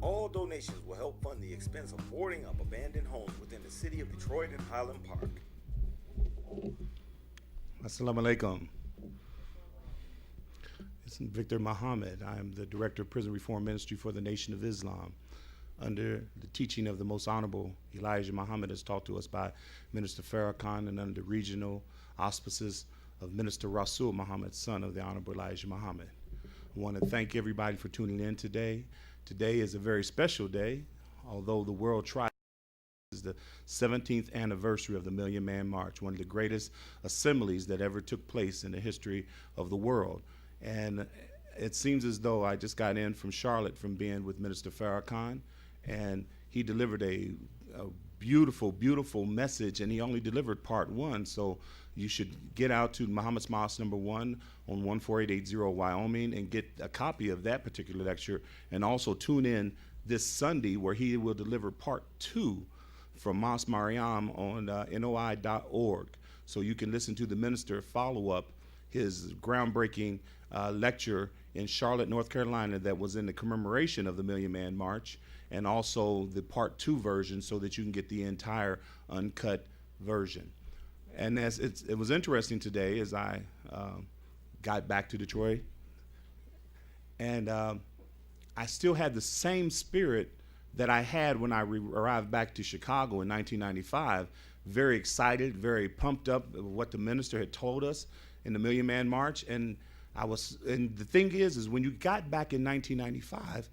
Speaker 15: All donations will help fund the expense of boarding up abandoned homes within the city of Detroit and Highland Park.
Speaker 2: Assalamu alaikum. It's Victor Muhammad. I am the Director of Prison Reform Ministry for the Nation of Islam, under the teaching of the Most Honorable Elijah Muhammad, as taught to us by Minister Farrakhan, and under the regional auspices of Minister Rasul Muhammad, son of the Honorable Elijah Muhammad. I want to thank everybody for tuning in today. Today is a very special day, although the world tries. This is the 17th anniversary of the Million Man March, one of the greatest assemblies that ever took place in the history of the world. And it seems as though I just got in from Charlotte from being with Minister Farrakhan, and he delivered a beautiful, beautiful message, and he only delivered part one. So you should get out to Muhammad's Mosque number 1 on 14880 Wyoming and get a copy of that particular lecture, and also tune in this Sunday where he will deliver part 2 from Mosque Mariam on NOI.org. So you can listen to the minister follow up his groundbreaking lecture in Charlotte, North Carolina, that was in the commemoration of the Million Man March, and also the part 2 version, so that you can get the entire uncut version. And as it was interesting today as I got back to Detroit, and I still had the same spirit that I had when I arrived back to Chicago in 1995, very excited, very pumped up with what the minister had told us in the Million Man March. And the thing is when you got back in 1995,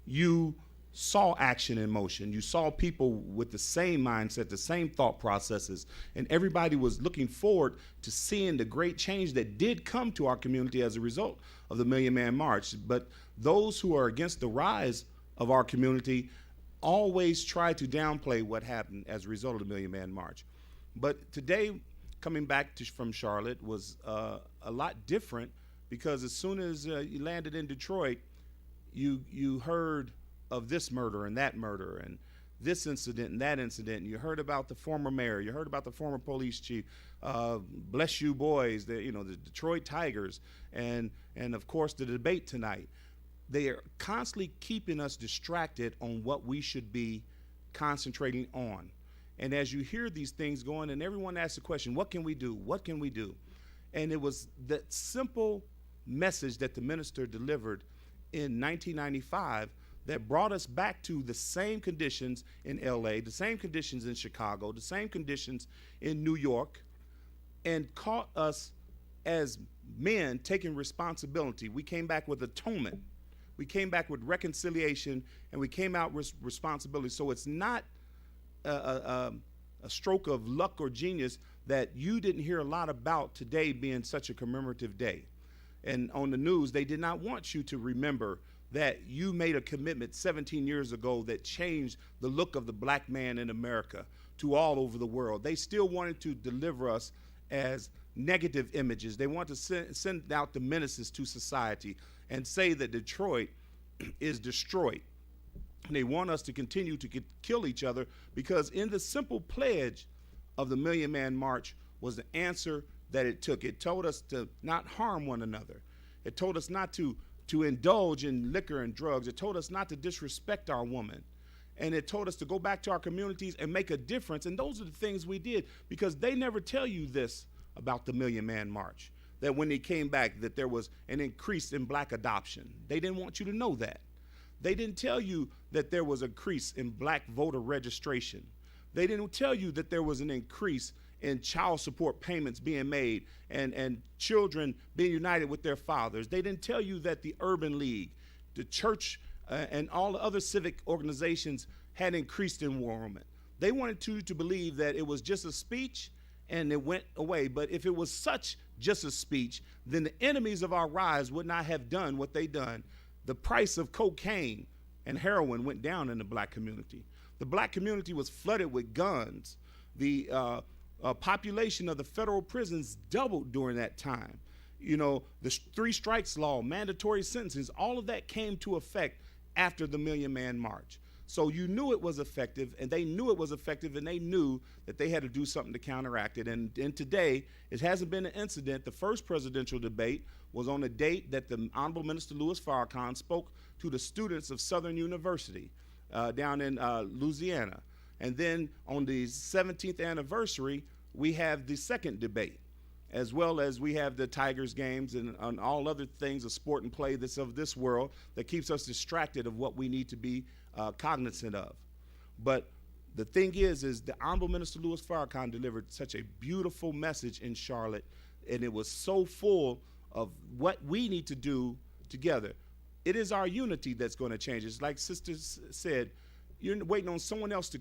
Speaker 2: you saw action in motion. You saw people with the same mindset, the same thought processes, and everybody was looking forward to seeing the great change that did come to our community as a result of the Million Man March. But those who are against the rise of our community always try to downplay what happened as a result of the Million Man March. But today, coming back from Charlotte was a lot different because as soon as you landed in Detroit, you heard of this murder and that murder and this incident and that incident. And you heard about the former mayor. You heard about the former police chief. Bless you boys, the Detroit Tigers, and of course the debate tonight. They are constantly keeping us distracted on what we should be concentrating on. And as you hear these things going, and everyone asks the question, what can we do? What can we do? And it was that simple message that the minister delivered in 1995 that brought us back to the same conditions in LA, the same conditions in Chicago, the same conditions in New York, and caught us as men taking responsibility. We came back with atonement. We came back with reconciliation, and we came out with responsibility. So it's not a stroke of luck or genius that you didn't hear a lot about today being such a commemorative day. And on the news, they did not want you to remember that you made a commitment 17 years ago that changed the look of the black man in America to all over the world. They still wanted to deliver us as negative images. They want to send out the menaces to society and say that Detroit is destroyed. And they want us to continue to kill each other, because in the simple pledge of the Million Man March was the answer that it took. It told us to not harm one another. It told us not to indulge in liquor and drugs. It told us not to disrespect our woman. And it told us to go back to our communities and make a difference. And those are the things we did, because they never tell you this about the Million Man March, that when they came back that there was an increase in black adoption. They didn't want you to know that. They didn't tell you that there was an increase in black voter registration. They didn't tell you that there was an increase in child support payments being made and children being united with their fathers. They didn't tell you that the Urban League, the church, and all the other civic organizations had increased enrollment. They wanted you to believe that it was just a speech and it went away. But if it was such just a speech, then the enemies of our rise would not have done what they done. The price of cocaine and heroin went down in the black community. The black community was flooded with guns. The population of the federal prisons doubled during that time. You know, the 3 strikes law, mandatory sentences, all of that came to effect after the Million Man March. So you knew it was effective, and they knew it was effective, and they knew that they had to do something to counteract it. And today, it hasn't been an incident. The first presidential debate was on a date that the Honorable Minister Louis Farrakhan spoke to the students of Southern University down in Louisiana. And then on the 17th anniversary, we have the second debate, as well as we have the Tigers games and all other things of sport and play that's of this world that keeps us distracted of what we need to be cognizant of. But the thing is the Honorable Minister Louis Farrakhan delivered such a beautiful message in Charlotte, and it was so full of what we need to do together. It is our unity that's going to change. It's like Sister said, you're waiting on someone else to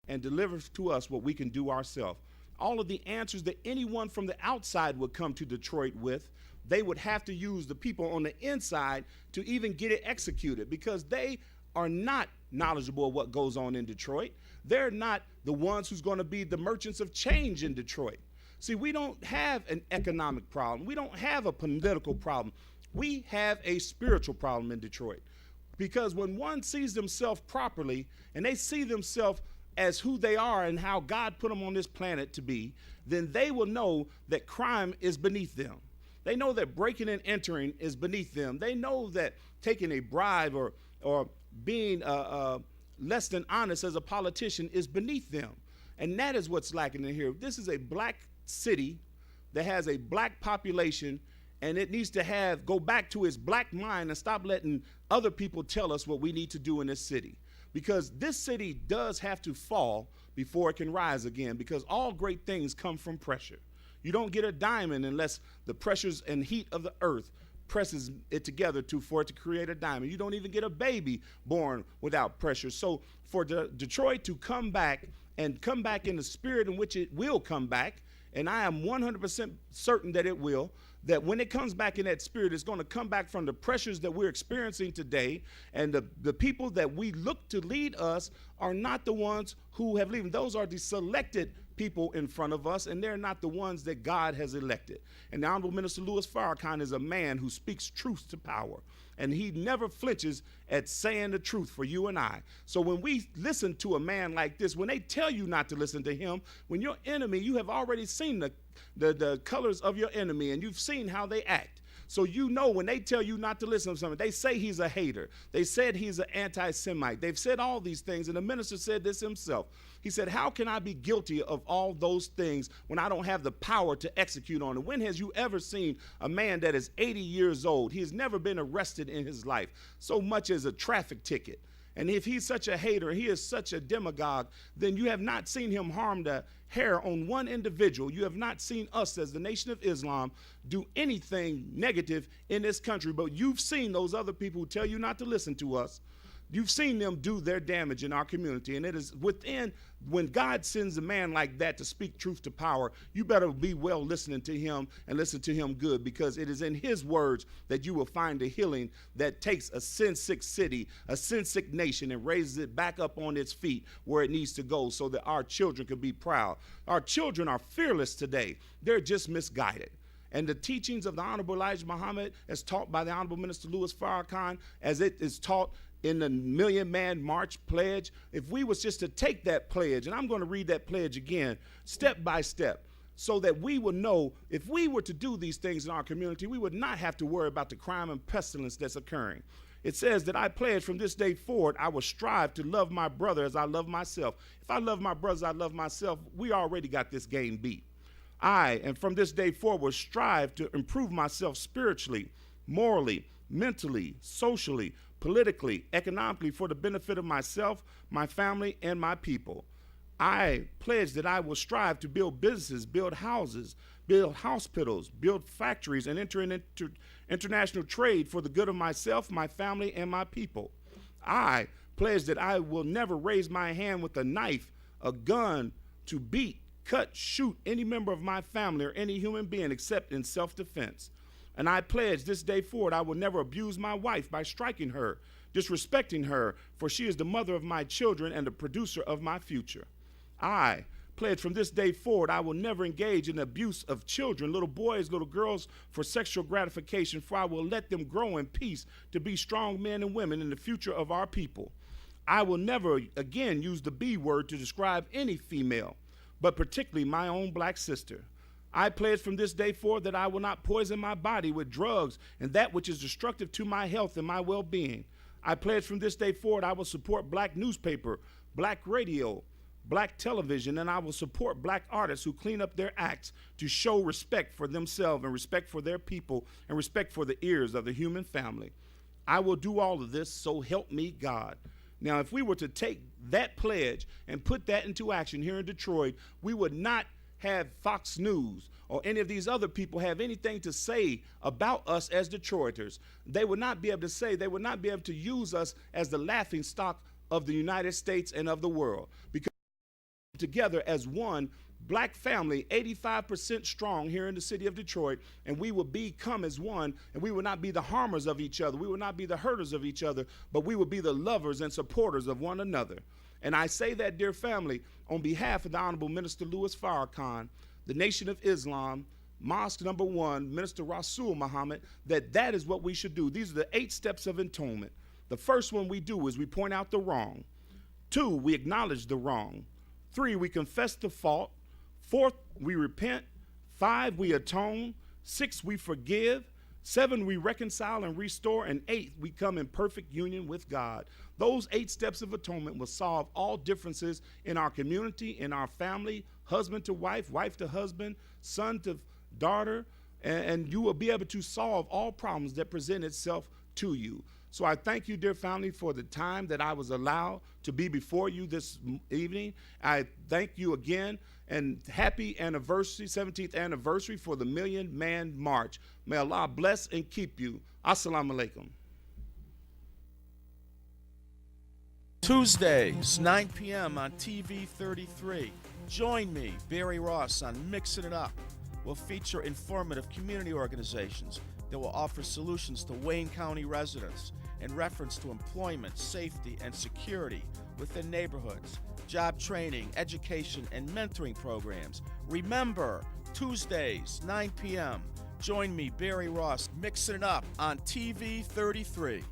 Speaker 2: and deliver to us what we can do ourselves. All of the answers that anyone from the outside would come to Detroit with, they would have to use the people on the inside to even get it executed, because they are not knowledgeable of what goes on in Detroit. They're not the ones who's going to be the merchants of change in Detroit. See, we don't have an economic problem. We don't have a political problem. We have a spiritual problem in Detroit, because when one sees themselves properly and they see themselves as who they are and how God put them on this planet to be, then they will know that crime is beneath them. They know that breaking and entering is beneath them. They know that taking a bribe or being less than honest as a politician is beneath them. And that is what's lacking in here. This is a black city that has a black population, and it needs to go back to its black mind and stop letting other people tell us what we need to do in this city. Because this city does have to fall before it can rise again, because all great things come from pressure. You don't get a diamond unless the pressures and heat of the earth presses it together for it to create a diamond. You don't even get a baby born without pressure. So for Detroit to come back and come back in the spirit in which it will come back, and I am 100% certain that it will, that when it comes back in that spirit, it's going to come back from the pressures that we're experiencing today. And the people that we look to lead us are not the ones who have leaving. Those are the selected people in front of us, and they're not the ones that God has elected. And the Honorable Minister Louis Farrakhan is a man who speaks truth to power, and he never flinches at saying the truth for you and I. So when we listen to a man like this, when they tell you not to listen to him, when your enemy, you have already seen the colors of your enemy, and you've seen how they act. So you know when they tell you not to listen to something, they say he's a hater. They said he's an anti-Semite. They've said all these things, and the minister said this himself. He said, how can I be guilty of all those things when I don't have the power to execute on it? When has you ever seen a man that is 80 years old? He has never been arrested in his life, so much as a traffic ticket. And if he's such a hater, he is such a demagogue, then you have not seen him harm the hair on one individual. You have not seen us as the Nation of Islam do anything negative in this country, but you've seen those other people who tell you not to listen to us. You've seen them do their damage in our community, and it is within, when God sends a man like that to speak truth to power, you better be well listening to him and listen to him good, because it is in his words that you will find the healing that takes a sin-sick city, a sin-sick nation, and raises it back up on its feet where it needs to go so that our children can be proud. Our children are fearless today. They're just misguided. And the teachings of the Honorable Elijah Muhammad, as taught by the Honorable Minister Louis Farrakhan, as it is taught in the Million Man March pledge, if we was just to take that pledge, and I'm going to read that pledge again, step by step, so that we will know if we were to do these things in our community, we would not have to worry about the crime and pestilence that's occurring. It says that I pledge from this day forward, I will strive to love my brother as I love myself. If I love my brother as I love myself, we already got this game beat. And from this day forward, strive to improve myself spiritually, morally, mentally, socially, politically, economically, for the benefit of myself, my family, and my people. I pledge that I will strive to build businesses, build houses, build hospitals, build factories, and enter into international trade for the good of myself, my family, and my people. I pledge that I will never raise my hand with a knife, a gun, to beat, cut, shoot any member of my family or any human being except in self-defense. And I pledge this day forward, I will never abuse my wife by striking her, disrespecting her, for she is the mother of my children and the producer of my future. I pledge from this day forward, I will never engage in abuse of children, little boys, little girls, for sexual gratification, for I will let them grow in peace to be strong men and women in the future of our people. I will never again use the B word to describe any female, but particularly my own black sister. I pledge from this day forward that I will not poison my body with drugs and that which is destructive to my health and my well-being. I pledge from this day forward I will support black newspaper, black radio, black television, and I will support black artists who clean up their acts to show respect for themselves and respect for their people and respect for the ears of the human family. I will do all of this, so help me God. Now, if we were to take that pledge and put that into action here in Detroit, we would not have Fox News or any of these other people have anything to say about us as Detroiters. They would not be able to say, they would not be able to use us as the laughing stock of the United States and of the world. Because together as one black family, 85% strong here in the city of Detroit, and we will become as one, and we will not be the harmers of each other. We will not be the hurters of each other, but we will be the lovers and supporters of one another. And I say that, dear family, on behalf of the Honorable Minister Louis Farrakhan, the Nation of Islam, Mosque number 1, Minister Rasul Muhammad, that is what we should do. These are the 8 steps of atonement. The first one we do is we point out the wrong. 2, we acknowledge the wrong. 3, we confess the fault. 4, we repent. 5, we atone. 6, we forgive. 7, we reconcile and restore. And 8, we come in perfect union with God. Those 8 steps of atonement will solve all differences in our community, in our family, husband to wife, wife to husband, son to daughter, and you will be able to solve all problems that present itself to you. So I thank you, dear family, for the time that I was allowed to be before you this evening. I thank you again, and happy anniversary, 17th anniversary for the Million Man March. May Allah bless and keep you. Assalamu alaikum.
Speaker 4: Tuesdays, 9 p.m. on TV 33. Join me, Barry Ross, on Mixing It Up. We'll feature informative community organizations that will offer solutions to Wayne County residents in reference to employment, safety, and security within neighborhoods.
Speaker 1: job training, education, and mentoring programs. Remember, Tuesdays, 9 p.m., join me, Barry Ross, mixing it up on TV 33.